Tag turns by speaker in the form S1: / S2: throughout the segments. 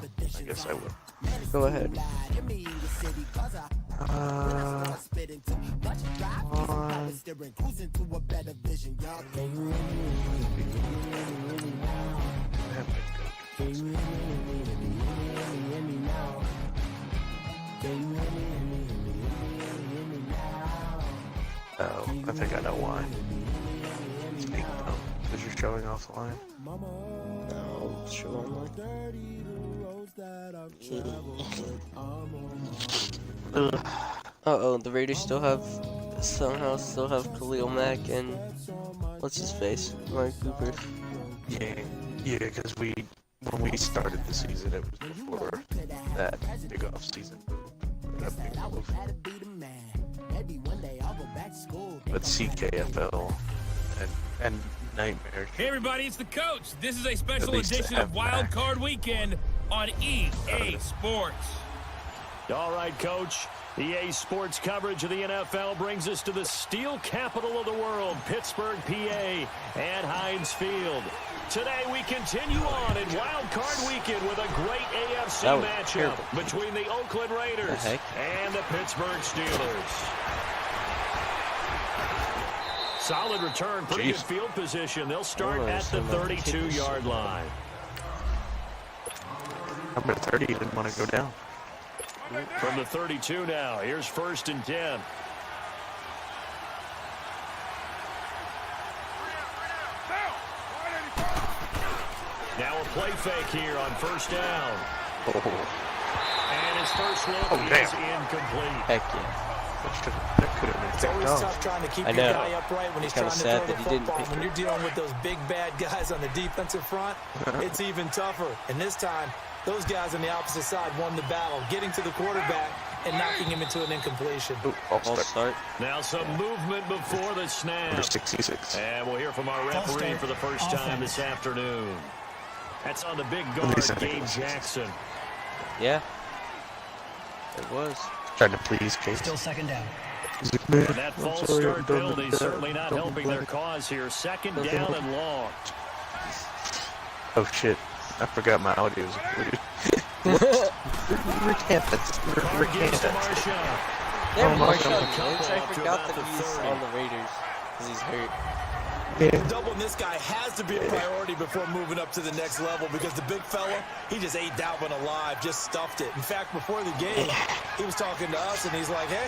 S1: I guess I will.
S2: Go ahead.
S1: Oh, I think I know why. Because you're showing off the line.
S2: No, sure. Uh-oh, the Raiders somehow still have Khalil Mack and what's his face? Mark Cooper.
S1: Yeah, because when we started the season, it was before that big off season. That big move. But CKFL and Nightmare.
S3: Hey everybody, it's the coach. This is a special edition of Wildcard Weekend on EA Sports.
S4: All right, Coach. EA Sports coverage of the NFL brings us to the steel capital of the world, Pittsburgh, PA, and Heinz Field. Today we continue on in Wildcard Weekend with a great AFC matchup between the Oakland Raiders and the Pittsburgh Steelers. Solid return, pretty good field position. They'll start at the 32-yard line.
S1: Number 30 didn't want to go down.
S4: From the 32 now, here's 1st and 10. Now a play fake here on 1st down. And his first look is incomplete.
S2: Heck yeah.
S1: That could have been
S5: It's always tough trying to keep your guy upright when he's trying to throw the football. When you're dealing with those big bad guys on the defensive front, it's even tougher. And this time, those guys on the opposite side won the battle, getting to the quarterback and knocking him into an incompletion.
S1: False start.
S4: Now some movement before the snap.
S1: Number 66.
S4: And we'll hear from our referee for the first time this afternoon. That's on the big guard, Gabe Jackson.
S2: Yeah, it was.
S1: Trying to please Case.
S6: Still 2nd down.
S4: And that false start penalty certainly not helping their cause here. 2nd down and long.
S1: Oh shit. I forgot my audio was included. Recant
S2: Yeah, Marshawn. I forgot that he's on the Raiders because he's hurt.
S5: Doubling this guy has to be a priority before moving up to the next level because the big fella, he just ate that one alive, just stuffed it. In fact, before the game, he was talking to us and he's like, hey,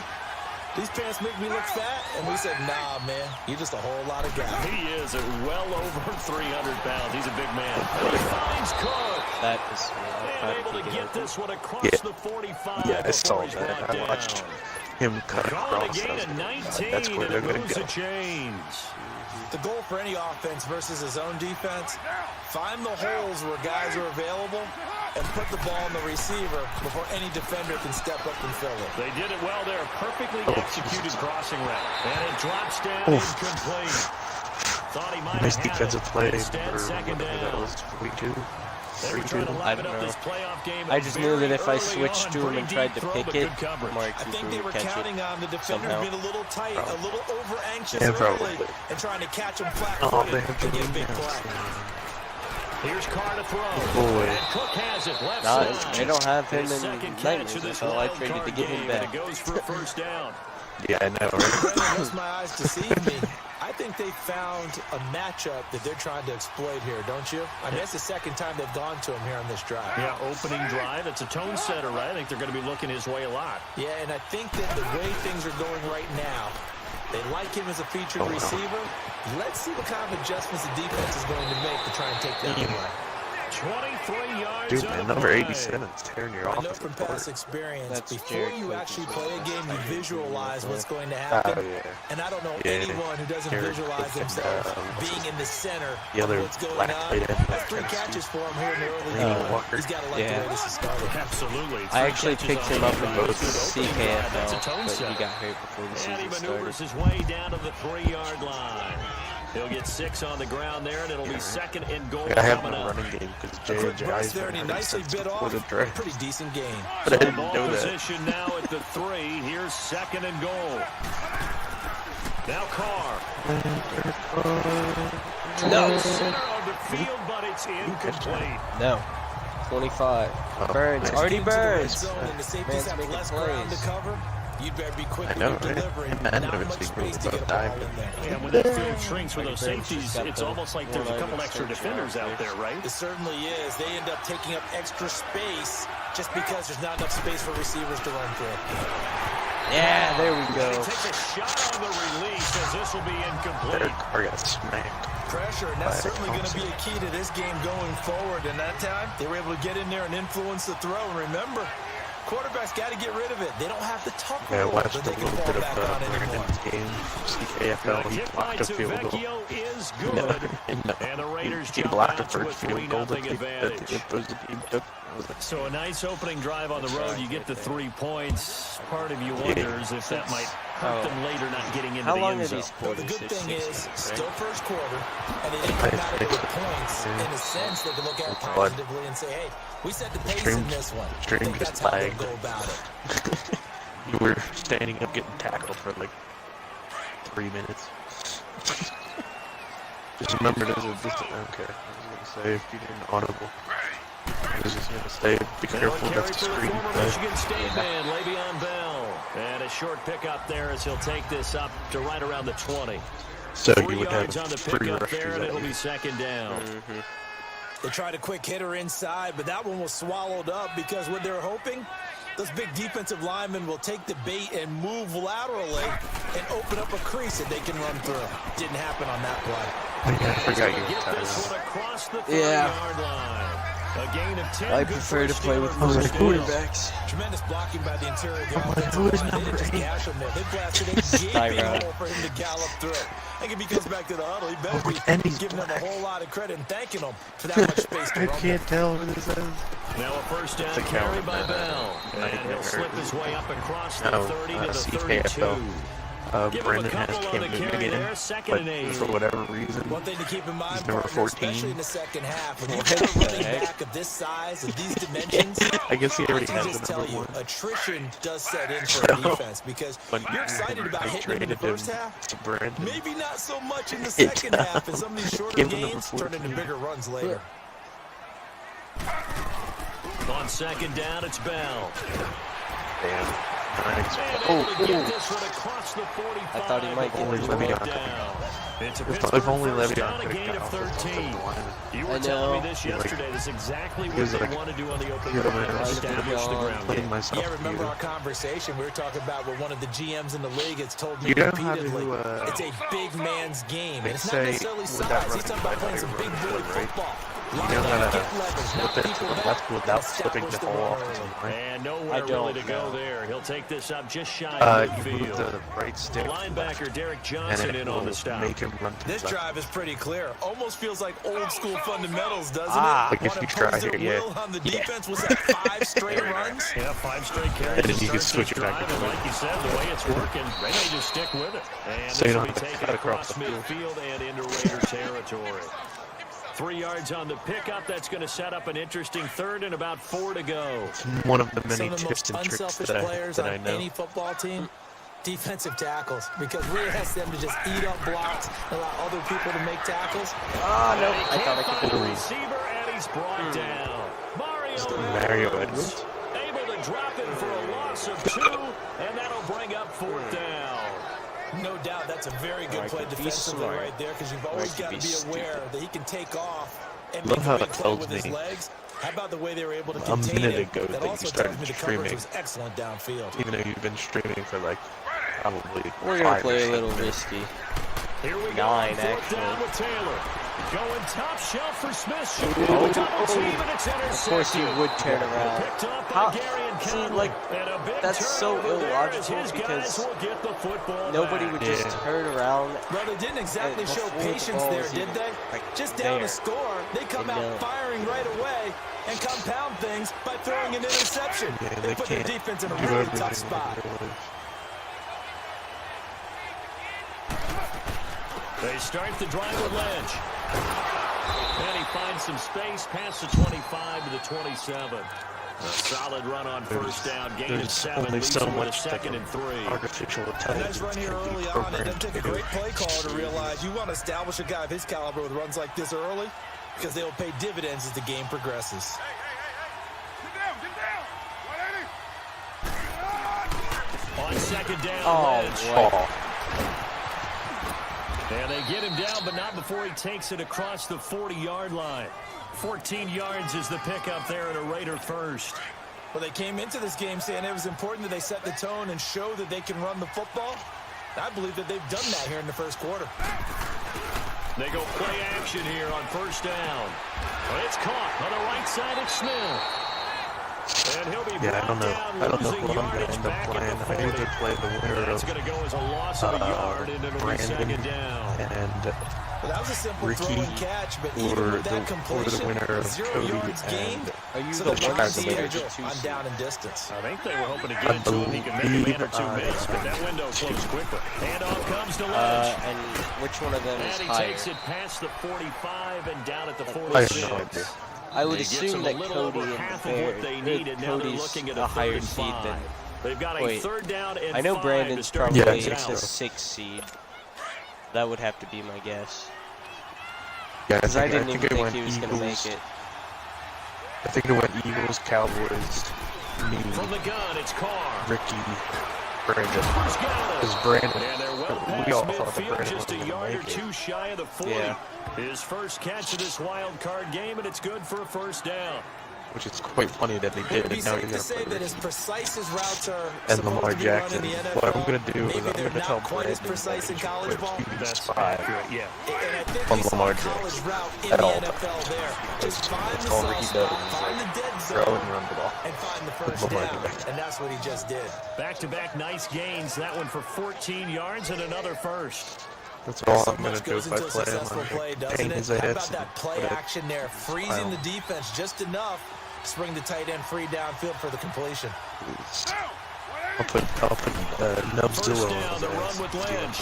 S5: these pants make me look fat. And we said, nah, man, you're just a whole lot of guy.
S4: He is at well over 300 pounds. He's a big man. He finds Cook.
S2: That is
S4: and able to get this one across the 45.
S1: Yeah, I saw that. I watched him cut across. That's where they're going to go.
S5: The goal for any offense versus a zone defense, find the holes where guys are available and put the ball in the receiver before any defender can step up and fill it.
S4: They did it well there. Perfectly executed crossing route. And it drops down incomplete. Thought he might
S1: nice
S4: have
S1: defensive play.
S4: Instead, 2nd down.
S1: That was 42.
S2: I don't know. I just knew that if I switched to him and tried to pick it, Mark
S5: I think they were counting on the defender being a little tight, a little over anxious
S1: early,
S5: and trying to catch him flat-footed and get a big play.
S4: Here's Carr to throw.
S1: Boy.
S4: Cook has it left side.
S2: They don't have him in Nightmares, so I traded to get him back.
S4: Goes for a 1st down.
S1: Yeah, I know, right?
S5: That's my eyes deceive me. I think they found a matchup that they're trying to exploit here, don't you? I mean, that's the 2nd time they've gone to him here on this drive.
S4: Yeah, opening drive. It's a tone setter, right? I think they're going to be looking his way a lot.
S5: Yeah, and I think that the way things are going right now, they like him as a featured receiver. Let's see what kind of adjustments the defense is going to make to try and take that away.
S4: 23 yards.
S1: Dude, man, number 87 is tearing your
S5: I know
S1: offense
S5: from
S1: apart.
S5: past experience,
S2: That's
S5: before you actually play a game, you visualize what's going to happen. And I don't know anyone who doesn't visualize themselves being in the center of what's going on. That's 3 catches for him here in the early game. He's got to like the way this is started.
S4: Absolutely.
S2: I actually picked him up in both CKFL, but he got hurt before the season
S4: started. And he maneuvers his way down to the 3-yard line. He'll get 6 on the ground there, and it'll be 2nd and goal.
S1: I have no running game because J.J.
S5: Price there, and he nicely bit off. Pretty decent game.
S1: But I didn't know that.
S4: Position now at the 3. Here's 2nd and goal. Now Carr.
S2: No.
S4: Center of the field, but it's incomplete.
S2: No. 25.
S1: Oh,
S2: Burns.
S1: nice.
S2: Already Burns.
S5: Zone and the safeties
S2: Man's
S5: have
S2: making
S5: less ground to
S2: plays.
S5: cover. You'd better be quick
S1: I
S5: with
S1: know,
S5: your
S1: right?
S5: delivery.
S1: Man,
S5: Not
S1: never
S5: much
S1: seen
S5: space to
S1: about
S5: get a ball
S1: diving.
S5: in there.
S4: And when that field shrinks with those
S2: Burns
S4: safeties,
S2: just got
S4: it's
S2: the
S4: almost like there's a couple
S2: one-leg
S4: extra
S2: extension
S4: defenders
S2: out
S4: out there, right?
S5: It certainly is. They end up taking up extra space just because there's not enough space for receivers to run through.
S2: Yeah, there we go.
S4: He takes a shot on the release as this will be incomplete.
S1: Their car got smacked.
S5: Pressure, and that's
S1: By
S5: certainly going to be a key to this game going forward. And that time, they were able to get in there and influence the throw. And remember, quarterbacks got to get rid of it. They don't have the tuck
S1: Yeah, I
S5: roll
S1: watched
S5: that
S1: a
S5: they can
S1: little
S5: fall
S1: bit
S5: back
S1: of
S5: on anymore.
S1: Brandon's game. CKFL, he
S4: Hit by
S1: blocked a field goal.
S4: Vecchio is good. And the Raiders
S1: He
S4: jump
S1: blocked the
S4: out to a
S1: first field goal that
S4: 3-0
S1: the
S4: advantage.
S1: opposing team took. I was like,
S4: So a nice opening drive on the road. You get the 3 points. Part of you wonders if that might hurt them later not getting into
S2: How
S4: the
S2: long
S4: end
S2: are
S4: zone.
S2: these
S5: But
S2: quarters?
S5: the good thing
S2: Six
S5: is,
S2: minutes, right?
S5: still first quarter, and they didn't come out of it with points. In a sense, they can look at it positively and say, hey, we set the pace in this one. I
S1: Stream
S5: think
S1: just
S5: that's how they'll
S1: lagged.
S5: go about it.
S1: You were standing up getting tackled for like 3 minutes. Just remember, there's a distance. I don't care. I was gonna say if you didn't audible. I was just gonna say be
S4: Now a
S1: careful.
S4: carry
S1: That's the
S4: for the
S1: screen.
S4: former Michigan State man, Le'Veon Bell. And a short pickup there as he'll take this up to right around the 20.
S1: So
S4: 3
S1: you would have
S4: yards on the
S1: free
S4: pickup
S1: rushers
S4: there, and
S1: at
S4: it'll
S1: you.
S4: be second down.
S5: They tried a quick hitter inside, but that one was swallowed up because what they're hoping, those big defensive linemen will take the bait and move laterally and open up a crease that they can run through. Didn't happen on that play.
S1: I forgot you
S4: Get
S1: were
S4: this
S1: tired.
S4: one across the
S2: Yeah.
S4: 30-yard line. A gain of 10.
S2: I
S4: good
S2: prefer
S4: for
S2: to play with
S4: Steelers
S2: more
S4: first down.
S2: quarterbacks.
S5: Tremendous blocking by the interior of the
S1: Oh,
S5: offensive
S1: who is
S5: line. They
S1: number
S5: didn't just
S1: 8?
S5: gash him there. They blasted a gaping
S2: Tyrod.
S5: hole for him to gallop through. And if he comes back to the huddle, he better be
S1: And he's
S5: giving them a
S1: black.
S5: whole lot of credit and thanking them for that much space to
S1: I
S5: run.
S1: can't tell what this is.
S4: Now a first down
S1: It's a
S4: carry
S1: count.
S4: by Bell. And
S1: Nightmare.
S4: he'll slip his way up across the
S1: No,
S4: 30 to the
S1: CKFL.
S4: 32. Give him a
S1: Brandon has
S4: couple on
S1: Cam
S4: the
S1: Newton
S4: carry
S1: again,
S4: there, second
S1: but
S4: and 8.
S1: for whatever reason,
S5: One thing to keep in mind,
S1: He's number
S5: partner,
S1: 14.
S5: especially in the second half, when you've got a running back of this size, of these dimensions,
S1: I guess he already
S5: I can
S1: has
S5: just
S1: the
S5: tell
S1: number
S5: you,
S1: 1.
S5: attrition does set in for a
S1: So,
S5: defense because
S1: When
S5: you're excited about
S1: I
S5: hitting him in the
S1: traded
S5: first
S1: him
S5: half.
S1: to Brandon.
S5: Maybe not so much in the
S1: It,
S5: second half, and some of these shorter
S1: give him number
S5: gains turn into
S1: 14.
S5: bigger runs later.
S4: On second down, it's Bell.
S1: Damn. Nice.
S4: And able to get this one across the 45.
S2: I thought he might get
S1: Only
S2: it.
S1: Le'Veon.
S4: Down. It's a
S1: If
S4: Pittsburgh
S1: only
S4: first
S1: Le'Veon
S4: down, a
S1: could
S4: gain
S1: have
S4: of
S1: got off the
S4: 13.
S1: line.
S4: You
S2: I
S4: were telling me
S2: know.
S4: this yesterday. That's exactly what
S1: was
S4: they
S1: like-
S4: want to do on the open
S1: he was
S4: ground.
S1: like-
S4: Establish the ground
S1: Putting
S4: game.
S1: myself
S5: Yeah, remember
S1: here.
S5: our conversation? We were talking about what one of the GMs in the league has told me
S1: You know how to,
S5: repeatedly. It's a big man's game.
S1: they
S5: And it's not
S1: say
S5: necessarily
S1: with
S5: size.
S1: that
S5: He's talking about
S1: running
S5: playing some
S1: back,
S5: big boy
S1: right?
S5: football.
S1: You know
S5: Line
S1: how
S5: up,
S1: to
S5: get leverage, knock
S1: flip it to
S5: people
S1: the
S5: back,
S1: left without
S5: and
S1: flipping
S5: establish
S1: the
S5: the
S1: whole
S5: run
S1: offensive
S5: early.
S1: line.
S4: And nowhere
S2: I
S4: really
S2: don't
S4: to go
S2: know.
S4: there. He'll take this up just shy of
S1: You move
S4: midfield.
S1: the right
S4: The
S1: stick,
S4: linebacker Derek
S1: and
S4: Johnson
S1: it
S4: in on the
S1: will
S4: stop.
S1: make him run to
S5: This
S1: the left.
S5: drive is pretty clear. Almost feels like old school fundamentals, doesn't
S2: Ah.
S5: it?
S1: Like if
S5: Want
S1: you
S5: to
S1: try
S5: impose their
S1: here, yeah.
S5: will on the
S1: Yeah.
S5: defense. Was that 5 straight runs?
S4: Yeah, 5 straight carries
S1: And
S4: to
S1: then you can
S4: start
S1: switch
S4: this
S1: it back
S4: drive,
S1: and
S4: and
S1: forth.
S4: like you said, the way it's working, they may just stick with it. And
S1: So
S4: this
S1: you
S4: will
S1: don't
S4: be
S1: have to
S4: taken
S1: cut
S4: across
S1: across the field.
S4: midfield and into Raider territory. 3 yards on the pickup. That's going to set up an interesting third and about 4 to go.
S1: It's one of the
S5: Some
S1: many
S5: of the
S1: tips
S5: most
S1: and tricks
S5: unselfish
S1: that
S5: players
S1: I
S5: on
S1: know.
S5: any football team, defensive tackles, because we ask them to just eat up blocks, allow other people to make tackles.
S2: Ah, no.
S4: And he
S2: I thought I
S4: can't
S2: could
S4: find
S2: do
S4: the
S2: it.
S4: receiver, and he's brought down.
S1: Mario Edwards.
S4: Able to drop it for a loss of 2, and that'll bring up 4th down.
S5: No doubt that's a very good
S2: Or I
S5: play
S2: could be
S5: defensively
S2: smart.
S5: right there, because you've
S2: Or I
S5: always
S2: could
S5: got to
S2: be
S5: be aware
S2: stupid.
S5: that he can take off and
S1: Love
S5: make
S1: how
S5: a big
S1: it
S5: play
S1: tells
S5: with his
S1: me
S5: legs. How about the way they were able to
S1: a
S5: contain
S1: minute
S5: him?
S1: ago
S5: That
S1: that you
S5: also
S1: started
S5: tells me the
S1: streaming.
S5: coverage was excellent downfield.
S1: Even though you've been streaming for like probably
S2: We're gonna
S1: 5
S2: play
S1: or
S2: a little
S1: 7
S2: risky.
S4: Here we go.
S2: 9,
S4: 4th down
S2: actually.
S4: with Taylor. Going top shelf for Smith.
S2: Oh,
S4: Double team, and it's
S2: Of course he
S4: intercepted.
S2: would turn around.
S4: Picked up by
S2: How-
S4: Gary and
S2: see,
S4: Conley.
S2: like,
S4: And a big
S2: that's so
S4: turnover there as
S2: illogical
S4: his
S2: because
S4: guys will get the football
S2: Nobody
S4: back.
S2: would just
S1: Yeah.
S2: turn around.
S5: Well, they didn't exactly show
S2: before the
S5: patience
S2: ball
S5: there,
S2: was
S5: did
S2: even,
S5: they?
S2: like,
S5: Just down
S2: there.
S5: a score, they come
S2: They
S5: out
S2: know.
S5: firing right away and compound things by throwing an interception.
S1: Yeah,
S5: They
S1: they
S5: put their
S1: can't
S5: defense in a
S1: do
S5: really
S1: everything
S5: tough spot.
S1: with their legs.
S4: They start the drive with Lynch. And he finds some space past the 25 to the 27. A solid run on first down. Gain of
S1: There's
S4: 7.
S1: only
S4: Leads
S1: so
S4: him with a
S1: much that
S4: 2nd and 3.
S1: artificial
S5: A nice
S1: intelligence
S5: run here
S1: can be
S5: early on. It
S1: programmed
S5: doesn't take
S1: to
S5: a
S1: do.
S5: great play caller to realize you want to establish a guy of his caliber with runs like this early because they will pay dividends as the game progresses.
S4: On second down,
S2: Oh,
S4: Lynch.
S2: boy.
S4: And they get him down, but not before he takes it across the 40-yard line. 14 yards is the pickup there at a Raider first.
S5: Well, they came into this game saying it was important that they set the tone and show that they can run the football. I believe that they've done that here in the first quarter.
S4: They go play action here on first down. But it's caught on the right side of Smith. And he'll be
S1: Yeah, I don't know. I don't know
S4: losing
S1: who I'm going to
S4: yardage
S1: end
S4: back
S1: up
S4: at
S1: playing.
S4: the
S1: I
S4: 40.
S1: usually play the winner
S4: That's
S1: of
S4: going to go as a loss of a yard, and it'll be second
S1: Brandon
S4: down.
S1: and
S5: Well, that was a simple
S1: Ricky,
S5: throw and catch, but
S1: or
S5: even with that
S1: the
S5: completion,
S1: winner of
S5: 0
S1: Cody
S5: yards gained.
S1: and
S2: Are you
S5: So
S2: the
S5: the
S2: one
S5: line
S2: seed or the
S5: schedule
S2: 2
S5: on
S2: seed?
S5: down and distance.
S4: I think they were hoping to get it to him. He can make a man or two miss, but that window closed quickly. Handoff comes to Lynch.
S2: And which one of them is
S4: And he
S2: higher?
S4: takes it past the 45 and down at the
S1: I
S4: 46.
S1: have no idea.
S2: I would
S4: He gets
S2: assume
S4: them
S2: that
S4: a little
S2: Cody
S4: over
S2: and
S4: half
S2: the
S4: of
S2: Bears,
S4: what they needed. Now they're
S2: Cody's
S4: looking at
S2: a
S4: a
S2: higher
S4: third and
S2: seed
S4: 5.
S2: than.
S4: They've got a
S2: Wait,
S4: third down and
S2: I know
S4: 5
S2: Brandon's
S4: to start
S1: Yeah, I
S2: probably
S1: think
S2: the
S1: so.
S2: 6th seed. That would have to be my guess.
S1: Yeah,
S2: Because I didn't
S1: think
S2: even
S1: it
S2: think
S1: went
S2: he was going to
S1: Eagles.
S2: make it.
S1: I think it went Eagles, Cowboys, me,
S4: From the gun, it's Carr.
S1: Ricky, Brandon.
S4: He's got it.
S1: Because Brandon,
S4: And they're well
S1: we
S4: past
S1: all thought that
S4: midfield,
S1: Brandon
S4: just
S1: was
S4: a
S1: going
S4: yard
S1: to
S4: or
S1: make it.
S4: two shy of the 40.
S2: Yeah.
S4: His first catch of this wild card game, and it's good for a first down.
S1: Which is quite funny that they
S5: Would
S1: did,
S5: it be
S1: and now
S5: safe
S1: he's
S5: to
S1: going
S5: say
S1: to play
S5: that as
S1: Ricky.
S5: precise as routes are
S1: And
S5: supposed
S1: Lamar
S5: to be run
S1: Jackson.
S5: in the NFL,
S1: What I'm going to do is
S5: maybe
S1: I'm
S5: they're
S1: going to tell
S5: not quite as
S1: Brandon
S5: precise in
S1: that he
S5: college
S1: should
S5: ball?
S1: put QB
S4: That's
S1: spy
S4: accurate, yeah.
S5: And I think
S1: on
S5: we saw
S1: Lamar
S5: a college
S1: Jackson
S5: route in
S1: at
S5: the
S1: all
S5: NFL there. Just find
S1: That's
S5: the
S1: all
S5: soft
S1: Ricky
S5: spot,
S1: does.
S5: find the dead
S1: Throw
S5: zone,
S1: and run the ball.
S5: and find the first
S1: Lamar
S5: down.
S1: Jackson.
S5: And that's what he just did.
S4: Back-to-back nice gains. That one for 14 yards and another first.
S1: That's all
S5: So
S1: I'm going
S5: much
S1: to do
S5: goes
S1: if I
S5: into a
S1: play him.
S5: successful
S1: I'm
S5: play,
S1: going to
S5: doesn't
S1: paint
S5: it?
S1: his
S5: How
S1: ass.
S5: about that play action there, freezing the defense just enough to bring the tight end free downfield for the completion.
S1: I'll put Nubzilla
S4: First
S1: on
S4: down,
S1: his
S4: the
S1: ass.
S4: run with Lynch.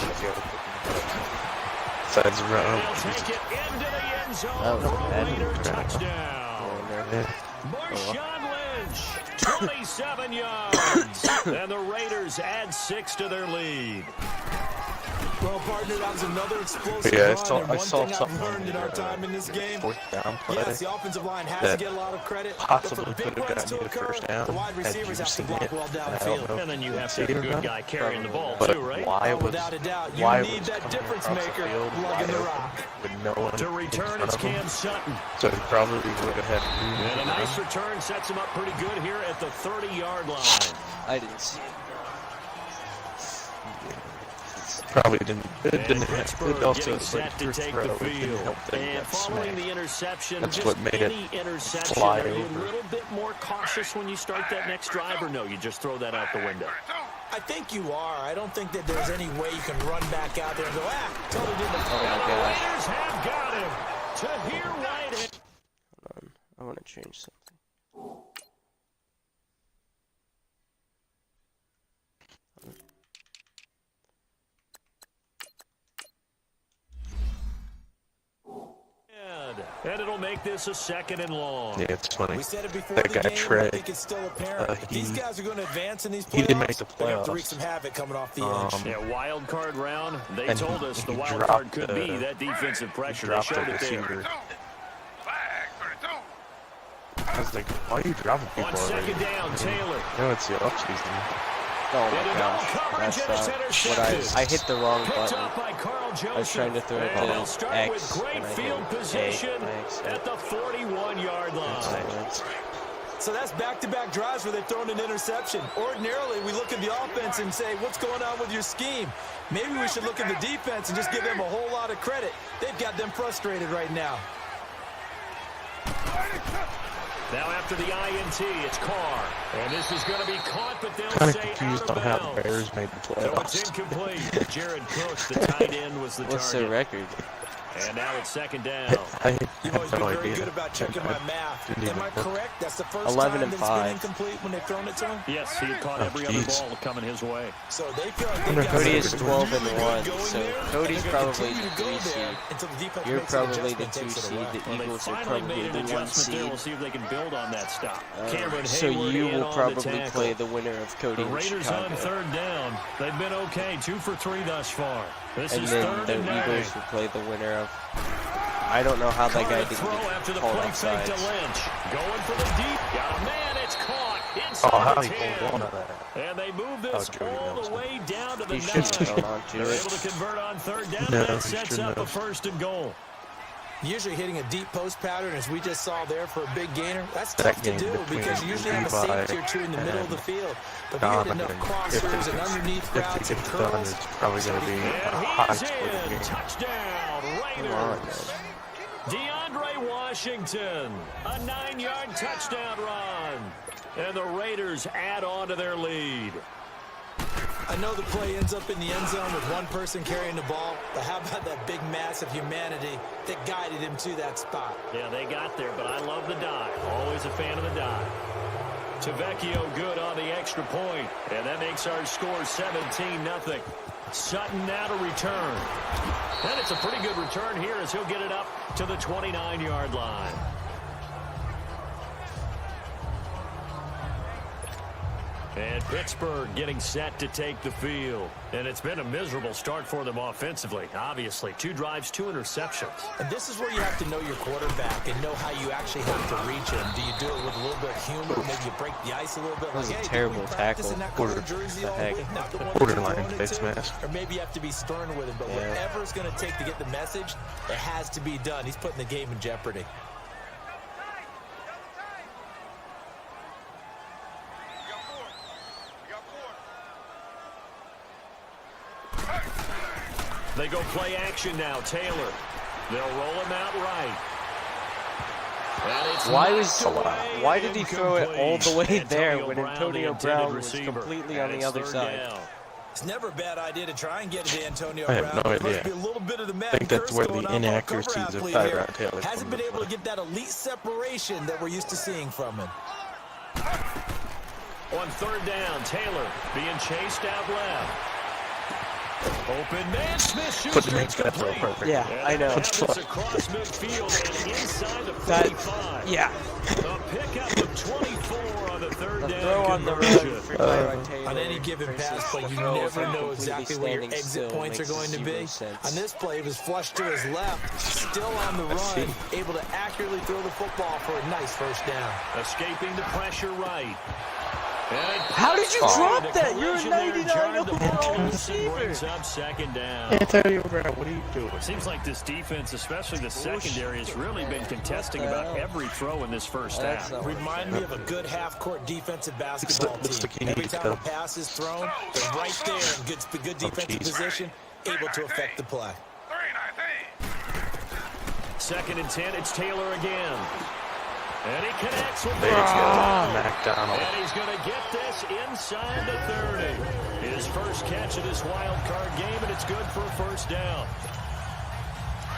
S1: Besides run.
S4: They'll take it into the end zone
S2: Oh,
S4: for a
S2: that
S4: Raider
S2: didn't
S4: touchdown.
S1: Yeah.
S4: Marshawn Lynch, 27 yards. And the Raiders add 6 to their lead.
S5: Well, partner, that was another explosive
S1: Yeah, I
S5: run,
S1: saw-
S5: and
S1: I
S5: one
S1: saw
S5: thing I've
S1: something
S5: learned in
S1: on
S5: our
S1: the,
S5: time in this game,
S1: fourth down play
S5: yes, the offensive line has to
S1: that
S5: get a lot of credit, but
S1: possibly
S5: for big
S1: could have
S5: runs
S1: gotten
S5: to
S1: you the
S5: occur,
S1: first down.
S5: the wide
S1: Had
S5: receivers
S1: you
S5: have to
S1: seen
S5: block
S1: it.
S5: well
S1: And I don't
S5: downfield.
S1: know
S4: And then you
S1: if
S4: have to
S1: see
S4: have a
S1: it or
S4: good
S1: not.
S4: guy carrying the ball,
S1: But
S4: too, right?
S1: why was
S5: Without a doubt, you
S1: why
S5: need
S1: was
S5: that
S1: coming
S5: difference
S1: across
S5: maker
S1: the field
S5: lugging the
S1: wide
S5: rock.
S1: open with no one
S4: To
S1: in
S4: return,
S1: front
S4: it's
S1: of him?
S4: Cam Sutton.
S1: So he probably would have had room
S4: And a
S1: to
S4: nice
S1: run.
S4: return sets him up pretty good here at the 30-yard line.
S2: I didn't see it.
S1: Probably didn't. It
S4: And
S1: didn't.
S4: Pittsburgh
S1: It also
S4: getting set to take the
S1: it didn't
S4: field.
S1: help that he
S4: And
S1: got
S4: following
S1: smacked.
S4: the interception,
S1: That's
S4: just
S1: what made it
S4: any interception,
S1: fly
S4: are you
S1: over.
S4: a little bit more cautious when you start that next drive, or no, you just throw that out the window?
S5: I think you are. I don't think that there's any way you can run back out there and go, totally didn't.
S2: Oh
S4: And
S2: my
S4: the
S2: gosh.
S4: Raiders have got him. Tahir Whitehead.
S2: Hold on. I want to change something.
S4: And it'll make this a 2nd and long.
S1: Yeah, it's funny.
S5: We said it before
S1: That
S5: the
S1: guy
S5: game,
S1: Trey,
S5: I think it's still apparent. If these guys are going to advance in these playoffs,
S1: he didn't make the
S5: they're going to have to wreak
S1: playoffs.
S5: some havoc coming off the edge.
S4: Yeah, Wildcard Round. They
S1: And
S4: told us the
S1: he
S4: wild
S1: dropped
S4: card could
S1: the-
S4: be that defensive pressure. They
S1: dropped
S4: showed
S1: the
S4: it there.
S1: receiver. I was like, why are you dropping people
S4: On
S1: already?
S4: 2nd down, Taylor.
S1: No, it's the offseason.
S2: Oh
S4: Into
S2: my
S4: double
S2: gosh.
S4: coverage,
S2: That's
S4: and it's
S2: what
S4: intercepted.
S2: I hit the wrong
S4: Picked
S2: button.
S4: up by Carl Joseph.
S2: I was trying to throw it
S4: And
S2: to
S4: they'll start
S2: X,
S4: with great
S2: and I
S4: field
S2: hit A
S4: position
S2: by accident.
S4: at the 41-yard line.
S5: So that's back-to-back drives where they've thrown an interception. Ordinarily, we look at the offense and say, what's going on with your scheme? Maybe we should look at the defense and just give them a whole lot of credit. They've got them frustrated right now.
S4: Now after the INT, it's Carr. And this is going to be caught, but they'll
S1: Kind of
S4: say
S1: confused
S4: out
S1: on
S4: of
S1: how the
S4: bounds.
S1: Bears made the
S4: So it's
S1: playoffs.
S4: incomplete. Jared Cook, the tight end, was the
S2: What's
S4: target.
S2: the record?
S4: And now it's 2nd down.
S1: I
S5: You've
S1: have
S5: always been
S1: no
S5: very
S1: idea.
S5: good about checking my math.
S1: didn't
S5: Am
S1: even
S5: I
S1: look.
S5: correct? That's the first
S2: 11
S5: time
S2: and
S5: that it's been
S2: 5.
S5: incomplete when they've thrown it to him?
S4: Yes, he had caught
S1: Oh,
S4: every other
S1: jeez.
S4: ball coming his way.
S5: So they feel like
S1: Wonder
S5: they've
S1: how
S5: got
S2: Cody is
S5: something
S2: 12
S5: really
S2: and
S5: good
S2: 1,
S5: going
S2: so
S5: there,
S2: Cody's
S5: and they're gonna
S2: probably
S5: continue
S2: the
S5: to go
S2: 3
S5: there
S2: seed.
S5: until the defense
S2: You're
S5: makes an
S2: probably
S5: adjustment
S2: the
S5: and
S2: 2
S5: takes it
S2: seed.
S5: away.
S2: The
S4: Well, they
S2: Eagles are
S4: finally
S2: probably
S4: made
S2: the
S4: an
S2: 1
S4: adjustment there.
S2: seed.
S4: We'll see if they can build on that stop. Cameron
S2: So
S4: Hayward
S2: you
S4: in
S2: will
S4: on the
S2: probably
S4: tackle.
S2: play the winner of Cody
S4: The
S2: and
S4: Raiders
S2: Chicago.
S4: on 3rd down. They've been okay, 2 for 3 thus far. This
S2: And
S4: is
S2: then
S4: 3rd
S2: the
S4: and 9.
S2: Eagles will play the winner of I don't know how that guy didn't
S4: throw after the
S2: get called
S4: play fake to
S2: offsides.
S4: Lynch. Going for the deep. Got a man. It's caught inside
S1: Oh, how
S4: the
S1: he
S4: 10.
S1: pulled on to that.
S4: And they move this
S1: Jody
S4: all the
S1: Nelson.
S4: way down to the
S2: He
S4: 9.
S2: shouldn't have gone on to
S4: They're
S2: it.
S4: able to convert on third down.
S1: No,
S4: That
S1: he
S4: sets
S1: shouldn't
S4: up a
S1: have.
S4: 1st and goal.
S5: Usually hitting a deep post pattern, as we just saw there for a big gainer, that's
S1: That
S5: tough to
S1: game
S5: do
S1: between
S5: because you usually have a
S1: Levi
S5: safety or two in the middle of the field. But if you
S1: Donovan,
S5: hit enough
S1: if
S5: crossers and underneath
S1: it
S5: routes and
S1: gets done,
S5: curls,
S1: it's probably going to be a
S4: And
S1: high
S4: he's
S1: scoring
S4: in.
S1: game.
S4: Touchdown,
S2: Come on,
S4: Raiders.
S2: man.
S4: DeAndre Washington, a 9-yard touchdown run. And the Raiders add on to their lead.
S5: I know the play ends up in the end zone with one person carrying the ball, but how about that big mass of humanity that guided him to that spot?
S4: Yeah, they got there, but I love the dive. Always a fan of the dive. Tavecchio good on the extra point, and that makes our score 17-0. Sutton now to return. And it's a pretty good return here as he'll get it up to the 29-yard line. And Pittsburgh getting set to take the field. And it's been a miserable start for them offensively. Obviously, 2 drives, 2 interceptions.
S5: And this is where you have to know your quarterback and know how you actually have to reach him. Do you do it with a little bit of humor? Maybe you break the ice a little bit.
S2: That was
S5: like,
S2: a
S5: hey,
S2: terrible
S5: did we practice
S2: tackle.
S5: in that color
S1: What
S5: jersey
S2: the
S5: all
S2: heck?
S5: week? Not the one that
S1: Borderline
S5: you're throwing it
S1: face
S5: to?
S1: mask.
S5: Or maybe you have to be stern with him. But
S2: Yeah.
S5: whatever it's going to take to get the message, it has to be done. He's putting the game in jeopardy.
S4: They go play action now. Taylor. They'll roll him out right. And it's
S2: Why did he throw it all the way there
S4: Antonio
S2: when
S4: Brown,
S2: Antonio
S4: the
S2: Brown
S4: intended
S2: was
S4: receiver.
S2: completely
S4: And
S2: on the
S4: it's
S2: other
S4: third
S2: side?
S4: down.
S5: It's never a bad idea to try and get it to Antonio
S1: I have
S5: Brown.
S1: no
S5: There must
S1: idea.
S5: be a little bit of the
S1: I think that's where the
S5: curse going on.
S1: inaccuracies
S5: Cover
S1: of
S5: athlete
S1: Tyrod
S5: here.
S1: Taylor
S5: Hasn't
S1: come
S5: been
S1: into
S5: able to
S1: play.
S5: get that elite separation that we're used to seeing from him.
S4: On third down, Taylor being chased out left. Open man, Smith shoots
S1: Put the man's
S4: straight
S1: gonna throw
S4: complete.
S1: perfect.
S2: Yeah, I know.
S4: And that across midfield and inside the 45.
S2: Yeah.
S4: A pickup of 24 on the third
S2: The
S4: down
S2: throw on the
S4: conversion.
S2: run, free play by Taylor.
S5: On any given
S2: versus
S5: pass play,
S2: the
S5: you
S2: throw
S5: never
S2: from
S5: know
S2: completely
S5: exactly where your
S2: standing
S5: exit
S2: still
S5: points are
S2: makes
S5: going to
S2: zero
S5: be.
S2: sense.
S5: On this play, it was flushed to his left, still on the run, able to accurately throw the football for a nice first down.
S4: Escaping the pressure right.
S2: How did you drop that? You're a
S4: Collision there,
S2: 99
S4: jarred the ball
S2: overall
S4: loose and brings
S2: receiver.
S4: up second down.
S1: Antonio Brown, what are you doing?
S4: Seems like this defense, especially the secondary, has really been contesting about every throw in this first
S2: That's
S4: half.
S2: not what
S5: Remind me of a good half-court defensive basketball
S1: Looks
S5: team.
S1: like he
S5: Every
S1: needs
S5: time a
S1: to-
S5: pass is thrown, they're right there in good defensive
S1: geez.
S5: position, able to affect the play.
S4: Second and 10, it's Taylor again. And he connects with
S1: McDonald.
S4: And he's going to get this inside the 30. His first catch of this wild card game, and it's good for a first down.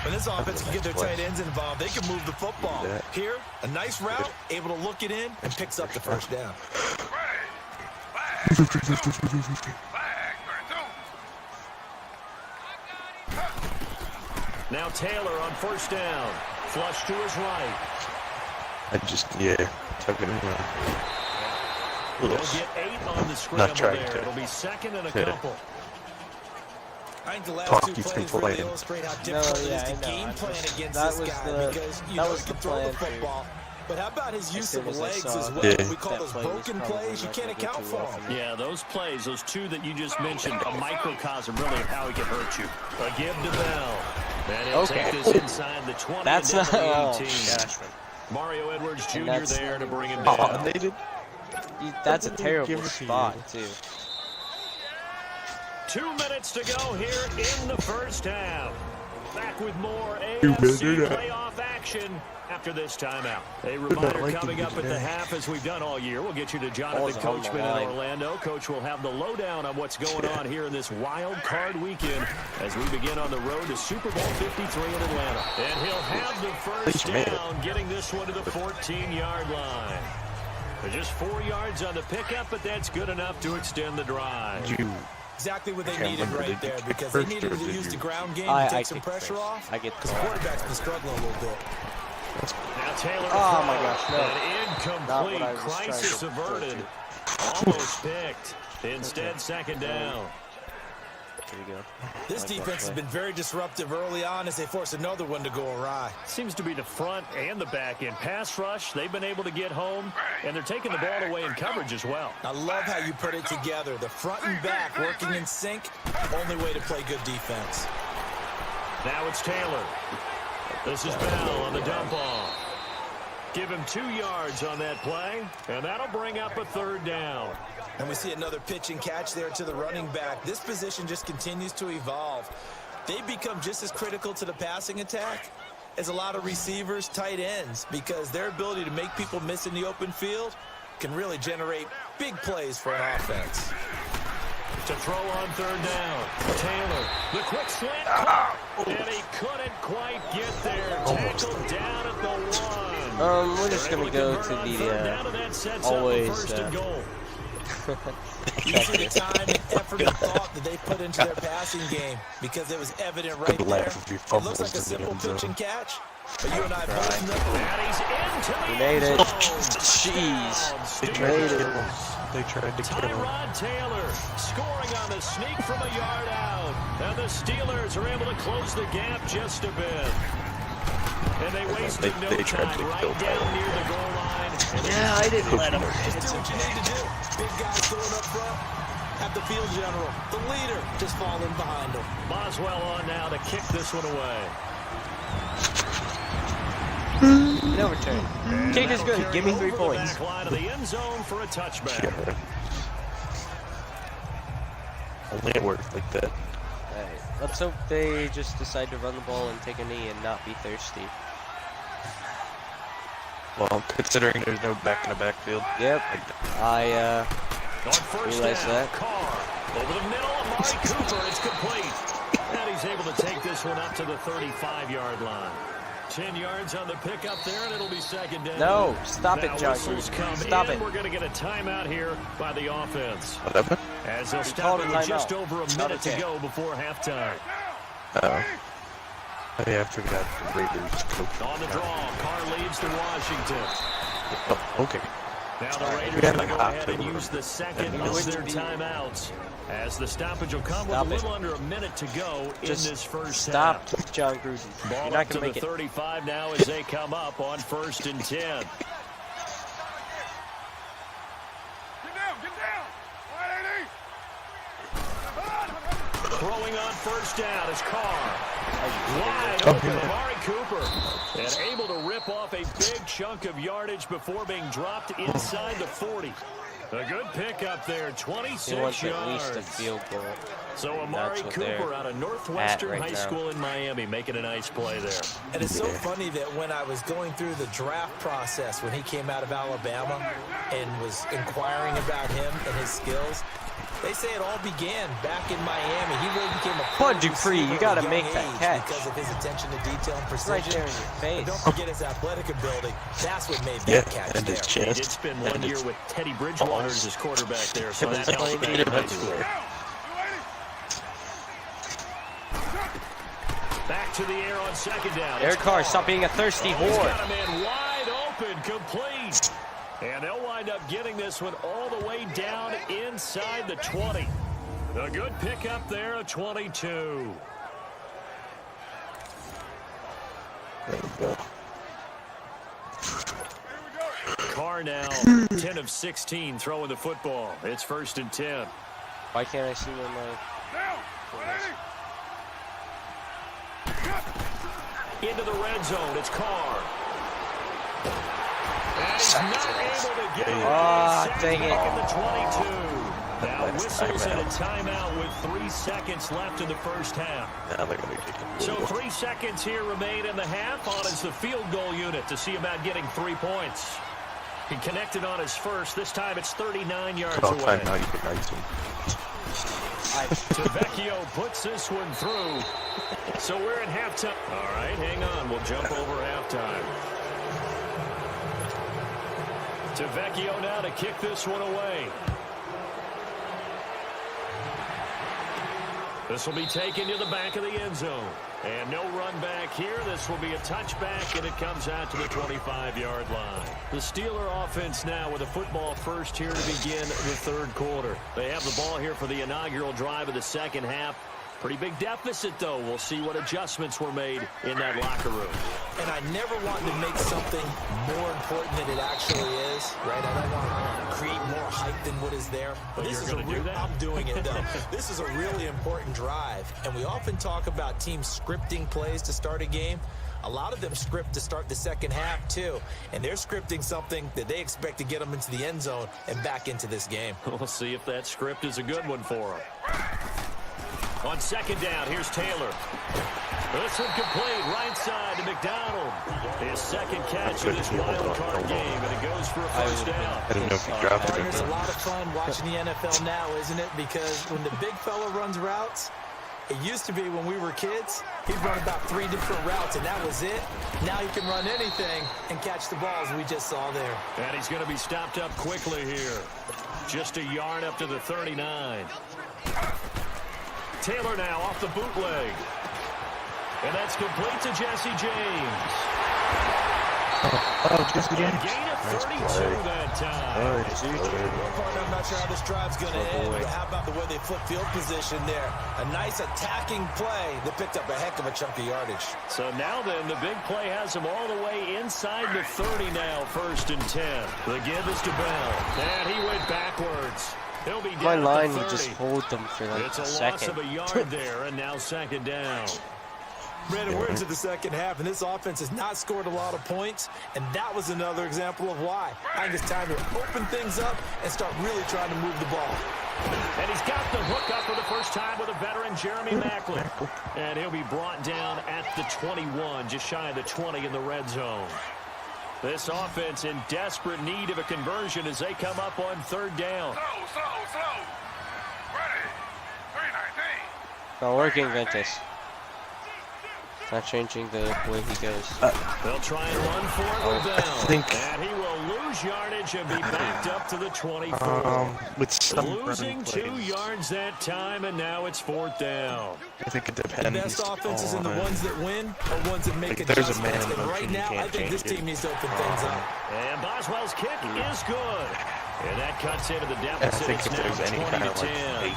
S5: When this offense can get their tight ends involved, they can move the football.
S1: Yeah.
S5: Here, a nice route, able to look it in, and picks up the first down.
S4: Now Taylor on first down. Flush to his right.
S1: Took it in.
S4: He'll
S1: Yes.
S4: get 8 on the scramble
S1: trying
S4: there.
S1: to.
S4: It'll be second and a
S1: Yeah.
S4: couple.
S5: I think the last
S1: Talk
S5: two
S1: keeps
S5: plays
S1: him
S5: really
S1: playing.
S5: illustrate how difficult it is to game plan against this guy because you know he can throw the football. But how about his use of legs as well?
S1: Yeah.
S5: We call those broken plays. You can't account for them.
S4: Yeah, those plays, those 2 that you just mentioned, a microcosm really of how he can hurt you. A give to Bell. And he'll take this inside the 20
S2: That's
S4: and
S2: not.
S4: down to
S2: Oh,
S4: 18.
S2: gosh.
S4: Mario Edwards Jr.
S2: that's-
S4: there to bring him
S1: Oh,
S4: down.
S1: they did.
S2: That's a
S1: Give
S2: terrible
S1: it to
S2: spot,
S1: you.
S2: too.
S4: 2 minutes to go here in the first half. Back with more
S1: You better
S4: AFC
S1: do that.
S4: playoff action after this timeout. A reminder
S1: like
S4: coming
S1: to
S4: up at the half as we've done all year. We'll get you to Jonathan
S2: Ball's on the
S4: Coachman in
S2: line.
S4: Orlando. Coach will have the lowdown on what's going on here in this wild card weekend as we begin on the road to Super Bowl 53 in Atlanta. And he'll have the first
S1: made it.
S4: down, getting this one to the 14-yard line. They're just 4 yards on the pickup, but that's good enough to extend the drive.
S1: You.
S5: Exactly what they
S1: Can't
S5: needed
S1: remember,
S5: right
S1: did you
S5: there
S1: kick
S5: because they
S1: first
S5: needed
S1: or
S5: to
S1: did
S5: use
S1: you-
S5: the ground game
S2: I
S5: to take some
S2: kicked
S5: pressure
S2: first.
S5: off.
S2: I get
S5: Because
S2: the ball.
S5: quarterback's been struggling a little bit.
S4: Now Taylor to
S2: Oh,
S4: throw.
S2: my gosh, no.
S4: An
S2: Not
S4: incomplete.
S2: what I was trying
S4: Crisis
S2: to
S4: averted.
S2: do.
S4: Almost picked. Instead, second down.
S2: pretty good.
S5: This defense has been very disruptive early on as they force another one to go awry.
S4: Seems to be the front and the back end. Pass rush, they've been able to get home, and they're taking the ball away in coverage as well.
S5: I love how you put it together. The front and back working in sync, only way to play good defense.
S4: Now it's Taylor. This is Bell on the dump off. Give him 2 yards on that play, and that'll bring up a 3rd down.
S5: And we see another pitch and catch there to the running back. This position just continues to evolve. They become just as critical to the passing attack as a lot of receivers, tight ends, because their ability to make people miss in the open field can really generate big plays for an offense.
S4: To throw on 3rd down. Taylor, the quick slant. And he couldn't quite get there. Tackled down at the 1.
S2: We're just going to go to the always
S5: Usually the time and effort and thought that they put into their passing game, because it was evident right there. It looks like a simple pitch and catch, but you and I both know.
S2: We made it. Jeez.
S1: They tried to kill him.
S4: Tyrod Taylor scoring on the sneak from a yard out. And the Steelers are able to close the gap just a bit. And they wasted no time right down near the goal line.
S2: Yeah, I didn't let him.
S5: Just do what you need to do. Big guys going up front. Have the field general, the leader, just falling behind him.
S4: Boswell on now to kick this one away.
S2: No return. Kick is good. Give me 3 points.
S4: Back line of the end zone for a touchback.
S1: Only it worked like that.
S2: Alright, let's hope they just decide to run the ball and take a knee and not be thirsty.
S1: Well, considering there's no back in the backfield.
S2: Yep. I
S4: On first
S2: realize
S4: down,
S2: that.
S4: Carr over the middle. Amari Cooper. It's complete. And he's able to take this one up to the 35-yard line. 10 yards on the pickup there, and it'll be 2nd down.
S2: No, stop it, John.
S4: Stop it. We're going to get a timeout here by the offense.
S1: Whatever.
S4: As they'll stop it with just over a minute to go before halftime.
S1: Oh, I forgot the Raiders coach.
S4: On the draw, Carr leads to Washington.
S1: Oh, okay.
S4: Now the Raiders are going to go ahead and use the second of their timeouts. As the stoppage will come with a little under a minute to go in this first half.
S2: Stop, John Gruden.
S4: Ball
S2: You're not
S4: up to
S2: going
S4: the
S2: to make it.
S4: 35 now as they come up on 1st and 10.
S6: Get down! 180!
S4: Throwing on 1st down is Carr. Wide open, Amari Cooper. And able to rip off a big chunk of yardage before being dropped inside the 40. A good pickup there, 26
S2: He wants
S4: yards.
S2: at least a field goal.
S4: So Amari Cooper out of Northwestern High School in Miami making a nice play there.
S5: And it's so funny that when I was going through the draft process, when he came out of Alabama and was inquiring about him and his skills, they say it all began back in Miami. He really became a
S2: Come on, Dupree, you got to make that catch.
S5: because of his attention to detail and
S2: Right
S5: precision.
S2: there in your face.
S5: But don't forget his athletic ability. That's what made that catch
S1: and
S5: there.
S1: his
S4: He did
S1: chest.
S4: spend 1 year with Teddy Bridgewater as his quarterback there, so that helps back in high school. Back to the air on 2nd down.
S2: Eric Carr, stop being a thirsty
S4: He's
S2: whore.
S4: got a man wide open, complete. And they'll wind up getting this one all the way down inside the 20. A good pickup there, a 22.
S1: There we go.
S4: Carr now 10 of 16 throwing the football. It's 1st and 10.
S2: Why can't I see where my...
S4: Into the red zone, it's Carr. And he's not able to get it.
S2: Dang it.
S4: Back in the 22. Now whistles and a timeout with 3 seconds left in the first half.
S1: Now they're going to kick it.
S4: So 3 seconds here remain in the half. On is the field goal unit to see about getting 3 points. He connected on his first. This time it's 39 yards
S1: Oh,
S4: away.
S1: time now you can ice him.
S4: Tavecchio puts this one through. So we're at halftime. All right, hang on. We'll jump over halftime. Tavecchio now to kick this one away. This will be taken to the back of the end zone. And no run back here. This will be a touchback, and it comes out to the 25-yard line. The Steeler offense now with a football first here to begin the 3rd quarter. They have the ball here for the inaugural drive of the 2nd half. Pretty big deficit, though. We'll see what adjustments were made in that locker room.
S5: And I never want to make something more important than it actually is, right? I don't want to create more hype than what is there. But this is a real, I'm doing it, though. This is a really important drive. And we often talk about teams scripting plays to start a game. A lot of them script to start the second half, too. And they're scripting something that they expect to get them into the end zone and back into this game.
S4: We'll see if that script is a good one for them. On second down, here's Taylor. This one complete, right side to McDonald. His second catch of this wild card game, and it goes for a first down.
S1: I didn't know if he dropped it.
S5: It's a lot of fun watching the NFL now, isn't it? Because when the big fella runs routes, it used to be when we were kids, he'd run about 3 different routes, and that was it. Now he can run anything and catch the balls we just saw there.
S4: And he's going to be stopped up quickly here. Just a yard up to the 39. Taylor now off the bootleg. And that's complete to Jesse James.
S1: Jesse James.
S4: Gain of 32 that time.
S5: I'm not sure how this drive's going to end, but how about the way they flip field position there? A nice attacking play that picked up a heck of a chunk of yardage.
S4: So now then, the big play has him all the way inside the 30 now, 1st and 10. The give is to Bell. And he went backwards. He'll be down
S2: My
S4: at
S2: line
S4: the
S2: would
S4: 30.
S2: just hold them for like
S4: It's
S2: a
S4: a
S2: second.
S4: loss of a yard there, and now second down.
S5: Brandon, we're into the second half, and this offense has not scored a lot of points, and that was another example of why. I think it's time to open things up and start really trying to move the ball.
S4: And he's got the hook up for the first time with a veteran, Jeremy Maclin. And he'll be brought down at the 21, just shy of the 20 in the red zone. This offense in desperate need of a conversion as they come up on 3rd down.
S6: Slow. Ready. 319.
S2: Not working, Ventus. Not changing the way he goes.
S4: They'll try and run for it with Bell. And he will lose yardage and be backed up to the 24.
S1: With some
S4: Losing 2 yards that time, and now it's 4th down.
S1: I think it
S5: The
S1: depends.
S5: best offenses and the ones that win are ones that make
S1: Like, there's a
S5: adjustments.
S1: man
S5: And right
S1: motion, you
S5: now, I
S1: can't
S5: think this
S1: change it.
S5: team needs to open things up.
S4: And Boswell's kick is good. And that cuts into the
S1: I
S4: deficit.
S1: think
S4: It's
S1: if
S4: now
S1: there's any
S4: 20
S1: kind
S4: to
S1: of like
S4: 10.
S1: fake,